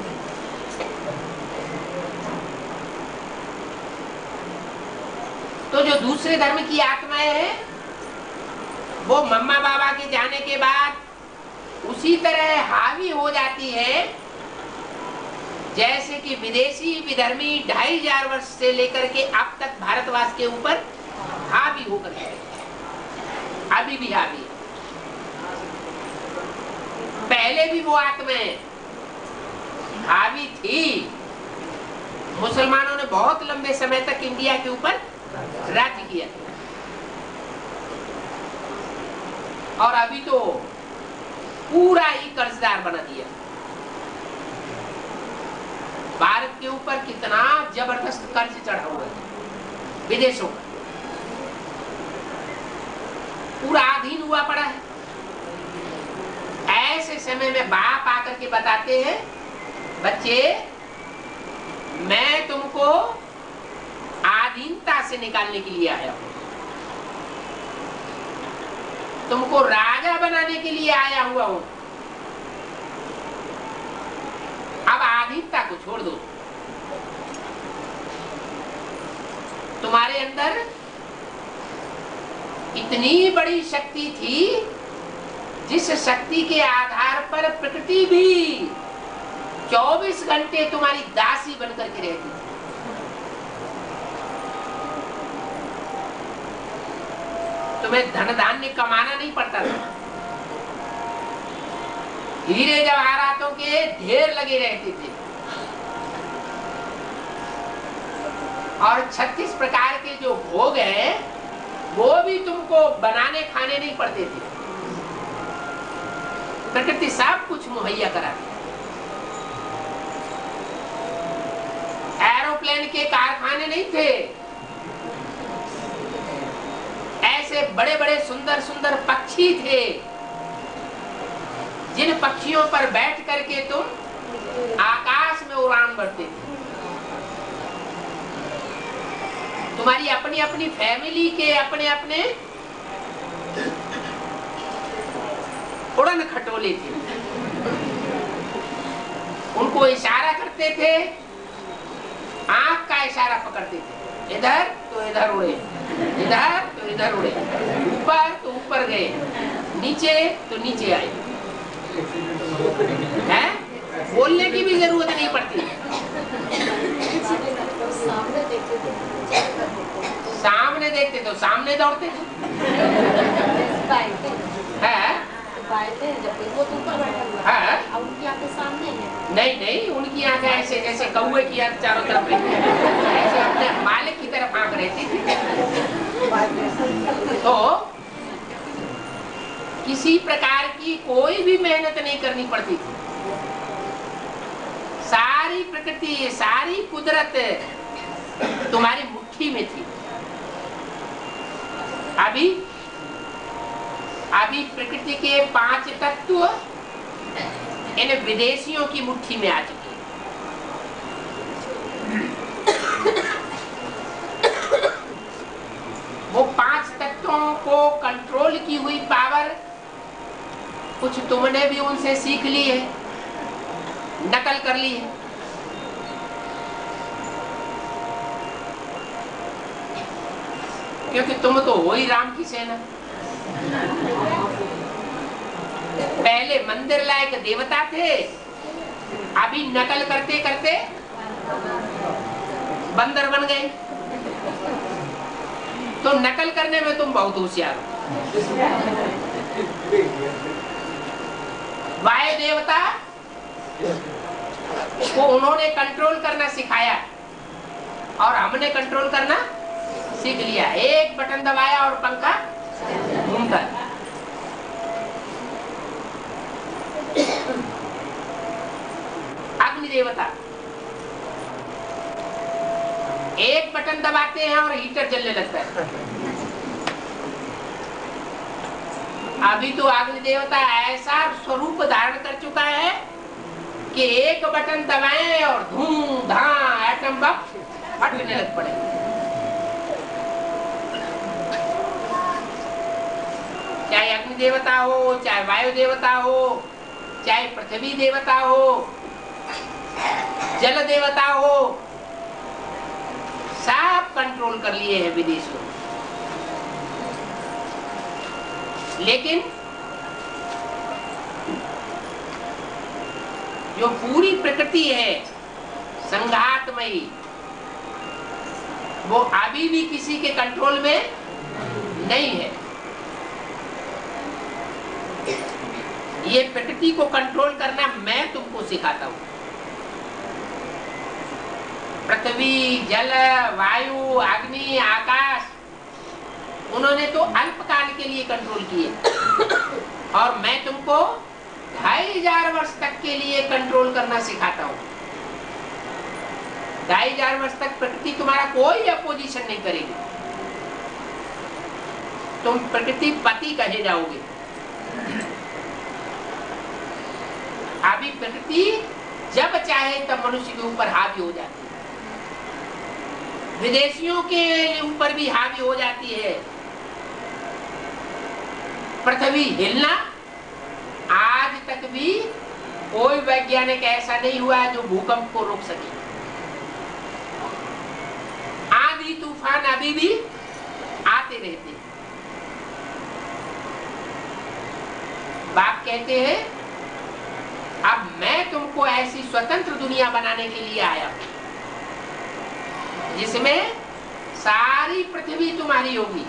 तो जो दूसरे धर्म की आत्माएं हैं वो मम्मा बाबा के जाने के बाद उसी तरह हावी हो जाती है जैसे कि विदेशी विधर्मी 2500 वर्ष से लेकर के अब तक भारतवास के ऊपर हावी होकर है। अभी भी हावी है। पहले भी वो आत्माएं हावी थी। मुसलमानों ने बहुत लंबे समय तक इंडिया के ऊपर राज्य किया और अभी तो पूरा ही कर्जदार बना दिया। भारत के ऊपर कितना जबरदस्त कर्ज चढ़ा हुआ है विदेशों का, पूरा अधीन हुआ पड़ा है। ऐसे समय में बाप आकर के बताते हैं, बच्चे मैं तुमको आधीनता से निकालने के लिए आया हूं, तुमको राजा बनाने के लिए आया हुआ हूं। अब आधीनता को छोड़ दो। तुम्हारे अंदर इतनी बड़ी शक्ति थी जिस शक्ति के आधार पर प्रकृति भी 24 घंटे तुम्हारी दासी बनकर के रहती थी। तुम्हें धन धान्य कमाना नहीं पड़ता था। हीरे जवाहरातों के ढेर लगे रहते थे और 36 प्रकार के जो भोग हैं वो भी तुमको बनाने खाने नहीं पड़ते थे। प्रकृति सब कुछ मुहैया कराती। एरोप्लेन के कारखाने नहीं थे। ऐसे बड़े बड़े सुंदर सुंदर पक्षी थे जिन पक्षियों पर बैठ करके तुम आकाश में उड़ान भरते थे, तुम्हारी अपनी अपनी फैमिली के अपने अपने उड़न खटोले थे, उनको इशारा करते थे, आंख का इशारा पकड़ते थे, इधर तो इधर उड़े, इधर तो इधर उड़े, ऊपर तो ऊपर गए, नीचे तो नीचे आए। हैं? बोलने की भी जरूरत नहीं पड़ती। सामने देखते तो सामने दौड़ते हैं। उनकी आंखें सामने है। नहीं नहीं, उनकी आंखें ऐसे जैसे कौवे की आंख चारों तरफ ऐसे अपने मालिक की तरफ आंख रहती थी। तो किसी प्रकार की कोई भी मेहनत नहीं करनी पड़ती थी, सारी प्रकृति सारी कुदरत तुम्हारी मुट्ठी में थी। अभी प्रकृति के 5 तत्व इन विदेशियों की मुट्ठी में आ चुके हैं। वो 5 तत्वों को कंट्रोल की हुई पावर कुछ तुमने भी उनसे सीख ली है, नकल कर ली है। क्योंकि तुम तो हो ही राम की सेना। पहले मंदिर लायक देवता थे, अभी नकल करते करते बंदर बन गए। तो नकल करने में तुम बहुत होशियार हो। वायु देवता को उन्होंने कंट्रोल करना सिखाया और हमने कंट्रोल करना सीख लिया। एक बटन दबाया और पंखा घूमता। अग्नि देवता एक बटन दबाते हैं और हीटर जलने लगता है। अभी तो अग्नि देवता ऐसा स्वरूप धारण कर चुका है कि एक बटन दबाएं और धूम धाम एटम बम फटने लग पड़े। चाहे अग्नि देवता हो, चाहे वायु देवता हो, चाहे पृथ्वी देवता हो, जल देवता हो, सब कंट्रोल कर लिए हैं विदेशियों। लेकिन जो पूरी प्रकृति है संघातमयी, वो अभी भी किसी के कंट्रोल में नहीं है। ये प्रकृति को कंट्रोल करना मैं तुमको सिखाता हूं। पृथ्वी, जल, वायु, अग्नि, आकाश, उन्होंने तो अल्पकाल के लिए कंट्रोल किए और मैं तुमको 2500 वर्ष तक के लिए कंट्रोल करना सिखाता हूं। 2500 वर्ष तक प्रकृति तुम्हारा कोई अपोजिशन नहीं करेगी। तुम प्रकृति पति कहे जाओगे। अभी प्रकृति जब चाहे तब मनुष्य के ऊपर हावी हो जाती है, विदेशियों के ऊपर भी हावी हो जाती है। पृथ्वी हिलना आज तक भी कोई वैज्ञानिक ऐसा नहीं हुआ है जो भूकंप को रोक सके। आंधी तूफान अभी भी आते रहते हैं। बाप कहते हैं अब मैं तुमको ऐसी स्वतंत्र दुनिया बनाने के लिए आया जिसमें सारी पृथ्वी तुम्हारी होगी,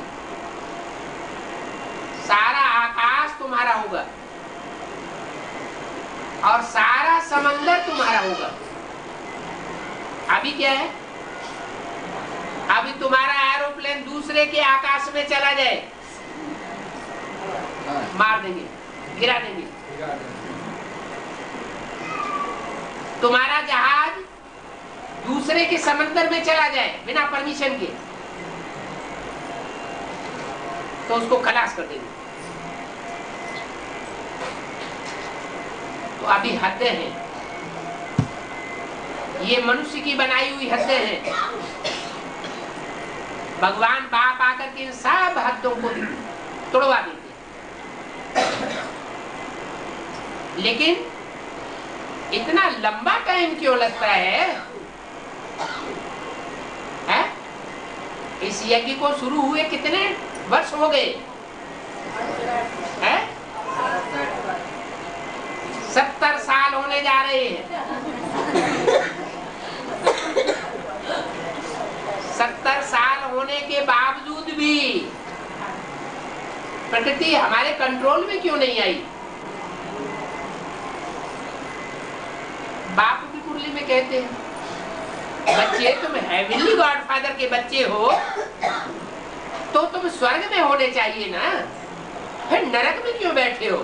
सारा आकाश तुम्हारा होगा और सारा समंदर तुम्हारा होगा। अभी क्या है? अभी तुम्हारा एरोप्लेन दूसरे के आकाश में चला जाए, मार देंगे, गिरा देंगे। तुम्हारा जहाज दूसरे के समंदर में चला जाए बिना परमिशन के तो उसको खलास कर देंगे। तो अभी हदें हैं, ये मनुष्य की बनाई हुई हदें हैं। भगवान बाप आकर के इन सब हदों को तोड़वा देते। लेकिन इतना लंबा टाइम क्यों लगता है? इस यज्ञ को शुरू हुए कितने वर्ष हो गए हैं? 70 साल होने जा रहे हैं। 70 साल होने के बावजूद भी प्रकृति हमारे कंट्रोल में क्यों नहीं आई? बाप भी मुरली में कहते हैं, बच्चे तुम हेवनली गॉडफादर के बच्चे हो तो तुम स्वर्ग में होने चाहिए ना, फिर नरक में क्यों बैठे हो?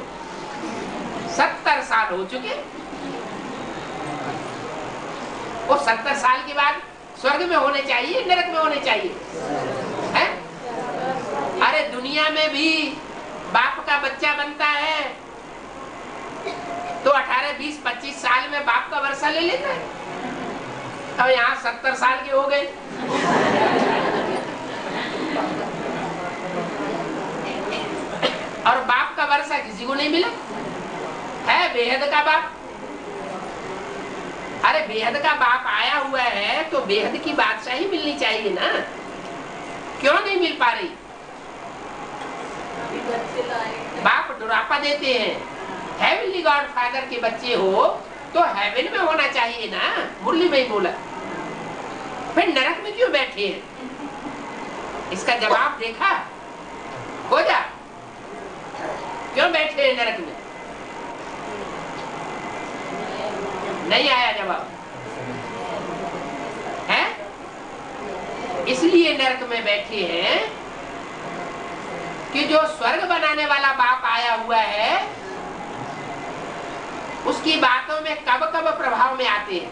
70 साल हो चुके और 70 साल के बाद स्वर्ग में होने चाहिए, नरक में होने चाहिए है? अरे दुनिया में भी बाप का बच्चा बनता है तो 18, 20, 25 साल में बाप का वर्षा ले लेता है। अब यहाँ 70 साल के हो गए। और बाप का वर्षा किसी को नहीं मिला है, बेहद का बाप। अरे बेहद का बाप आया हुआ है तो बेहद की बादशाही मिलनी चाहिए ना, क्यों नहीं मिल पा रही? बाप डुरापा देते हैं, हेवनली गॉडफादर के बच्चे हो तो हेवन में होना चाहिए ना, मुरली में ही बोला। फिर नरक में क्यों बैठे हैं? इसका जवाब देखा हो जा, क्यों बैठे हैं नरक में? नहीं आया जवाब है? इसलिए नरक में बैठे हैं कि जो स्वर्ग बनाने वाला बाप आया हुआ है उसकी बातों में कब कब प्रभाव में आते हैं,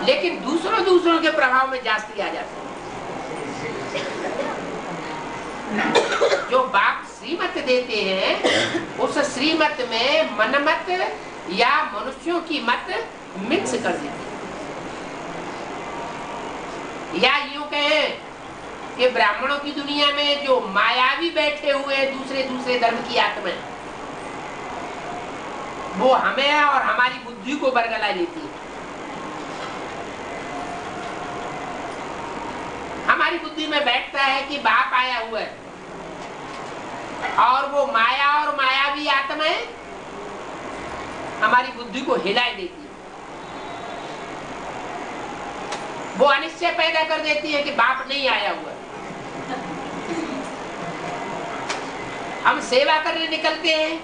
लेकिन दूसरों के प्रभाव में जास्ती आ जाते हैं। जो बाप श्रीमत देते हैं उस श्रीमत में मनमत या मनुष्यों की मत मिक्स कर देते हैं। या यूं कहें कि ब्राह्मणों की दुनिया में जो मायावी बैठे हुए दूसरे धर्म की आत्माएं, वो हमें और हमारी बुद्धि को बरगला लेती है। हमारी बुद्धि में बैठता है कि बाप आया हुआ है और वो माया और मायावी आत्माएं हमारी बुद्धि को हिला देती है। वो अनिश्चय पैदा कर देती है कि बाप नहीं आया हुआ। हम सेवा करने निकलते हैं,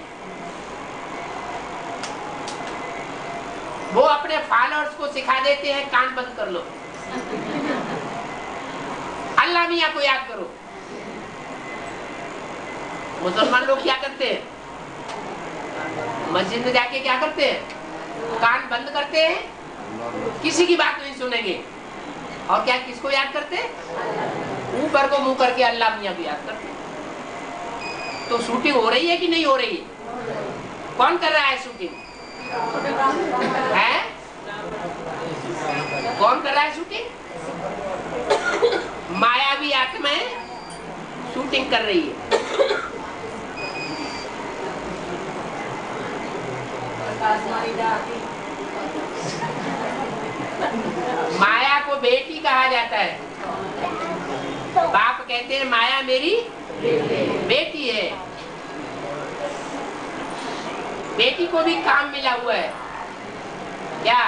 वो अपने फॉलोअर्स को सिखा देते हैं कान बंद कर लो, अल्लाह मियां को याद करो। मुसलमान लोग क्या करते हैं? मस्जिद में जाके क्या करते हैं? कान बंद करते हैं, किसी की बात नहीं सुनेंगे। और क्या किसको याद करते हैं? ऊपर को मुंह करके अल्लाह मियां को याद करते हैं। तो शूटिंग हो रही है कि नहीं हो रही है? कौन कर रहा है शूटिंग? है? कौन कर रहा है शूटिंग? मायावी आत्माएं शूटिंग कर रही है। माया को बेटी कहा जाता है। बाप कहते हैं माया मेरी बेटी है। बेटी को भी काम मिला हुआ है, क्या?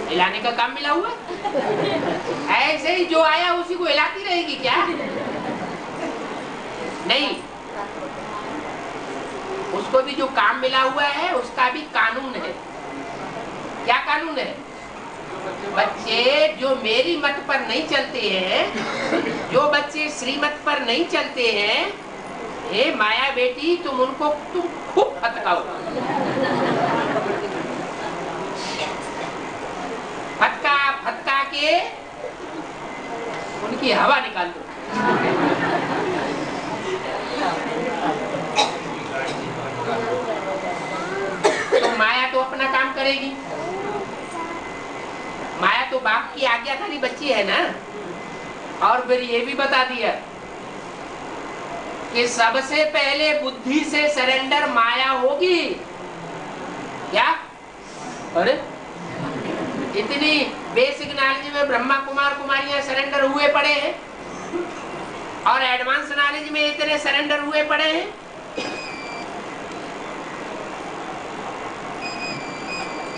हिलाने का काम मिला हुआ है। ऐसे ही जो आया उसी को हिलाती रहेगी क्या? नहीं, उसको भी जो काम मिला हुआ है उसका भी कानून है। क्या कानून है? बच्चे जो मेरी मत पर नहीं चलते हैं, जो बच्चे श्रीमत पर नहीं चलते हैं, हे माया बेटी तुम उनको खूब फटकाओ। फटका के उनकी हवा निकाल दो। बच्ची है ना। और फिर ये भी बता दिया कि सबसे पहले बुद्धि से सरेंडर माया होगी। क्या? अरे इतनी बेसिक नॉलेज में ब्रह्मा कुमार कुमारियां सरेंडर हुए पड़े हैं और एडवांस नॉलेज में इतने सरेंडर हुए पड़े हैं।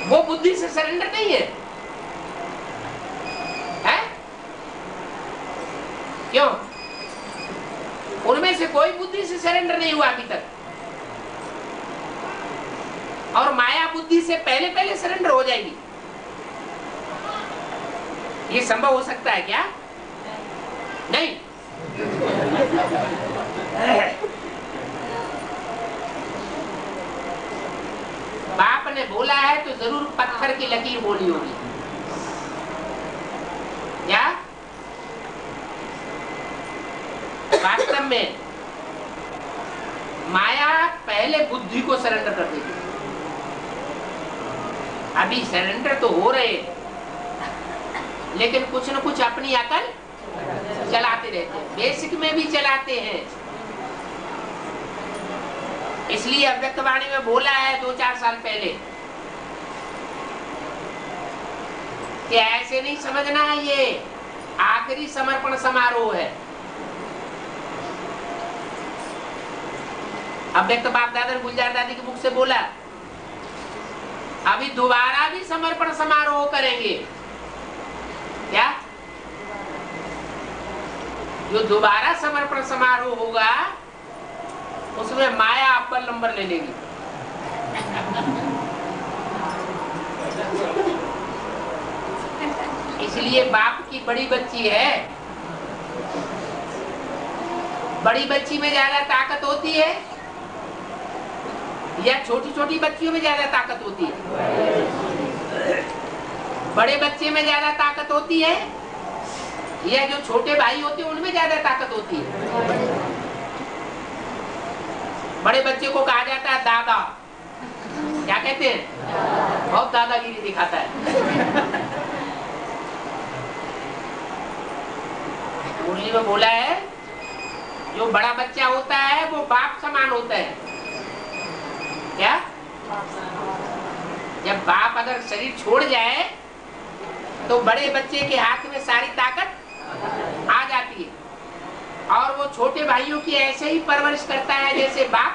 वो बुद्धि से सरेंडर नहीं है, है? क्यों? उनमें से कोई बुद्धि से सरेंडर नहीं हुआ अभी तक। और माया बुद्धि से पहले पहले सरेंडर हो जाएगी। ये संभव हो सकता है क्या? नहीं। बाप ने बोला है तो जरूर पत्थर की लकीर बोली होगी। क्या? वास्तव में माया पहले बुद्धि को सरेंडर कर देगी। अभी सरेंडर तो हो रहे लेकिन कुछ न कुछ अपनी अकल चलाते रहते हैं, बेसिक में भी चलाते हैं। इसलिए अव्यक्तवाणी में बोला है 2-4 साल पहले कि ऐसे नहीं समझना है, ये आखिरी समर्पण समारोह है। अव्यक्त बाप दादा गुलजार दादी की बुक से बोला अभी दोबारा भी समर्पण समारोह करेंगे। क्या? जो दोबारा समर्पण समारोह होगा उसमें माया अव्वल नंबर ले लेगी। इसलिए बाप की बड़ी बच्ची है, बड़ी बच्ची में ज्यादा ताकत होती है या छोटी छोटी बच्चियों में ज्यादा ताकत होती है? बड़े बच्चे में ज्यादा ताकत होती है या जो छोटे भाई होते हैं उनमें ज्यादा ताकत होती है? बड़े बच्चे को कहा जाता है दादा, क्या कहते हैं? बहुत दादागिरी दिखाता है। मुरली में बोला है जो बड़ा बच्चा होता है वो बाप समान होता है। क्या? जब बाप अगर शरीर छोड़ जाए तो बड़े बच्चे के हाथ में सारी ताकत आ जाती है और वो छोटे भाइयों की ऐसे ही परवरिश करता है जैसे बाप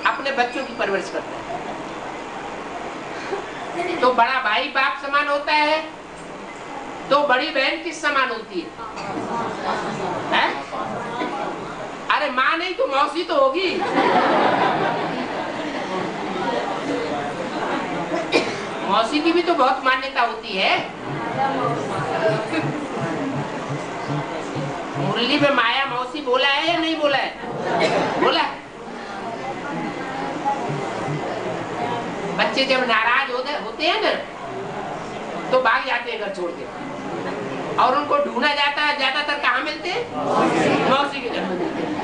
अपने बच्चों की परवरिश करता है। तो बड़ा भाई बाप समान होता है तो बड़ी बहन किस समान होती है? अरे माँ नहीं तो मौसी तो होगी। मौसी की भी तो बहुत मान्यता होती है। मुरली में माया मौसी बोला है या नहीं बोला है? बोला है। बच्चे जब नाराज होते हैं ना तो भाग जाते हैं घर छोड़ के और उनको ढूंढा जाता है, ज्यादातर कहाँ मिलते हैं? मौसी के घर में मिलते हैं।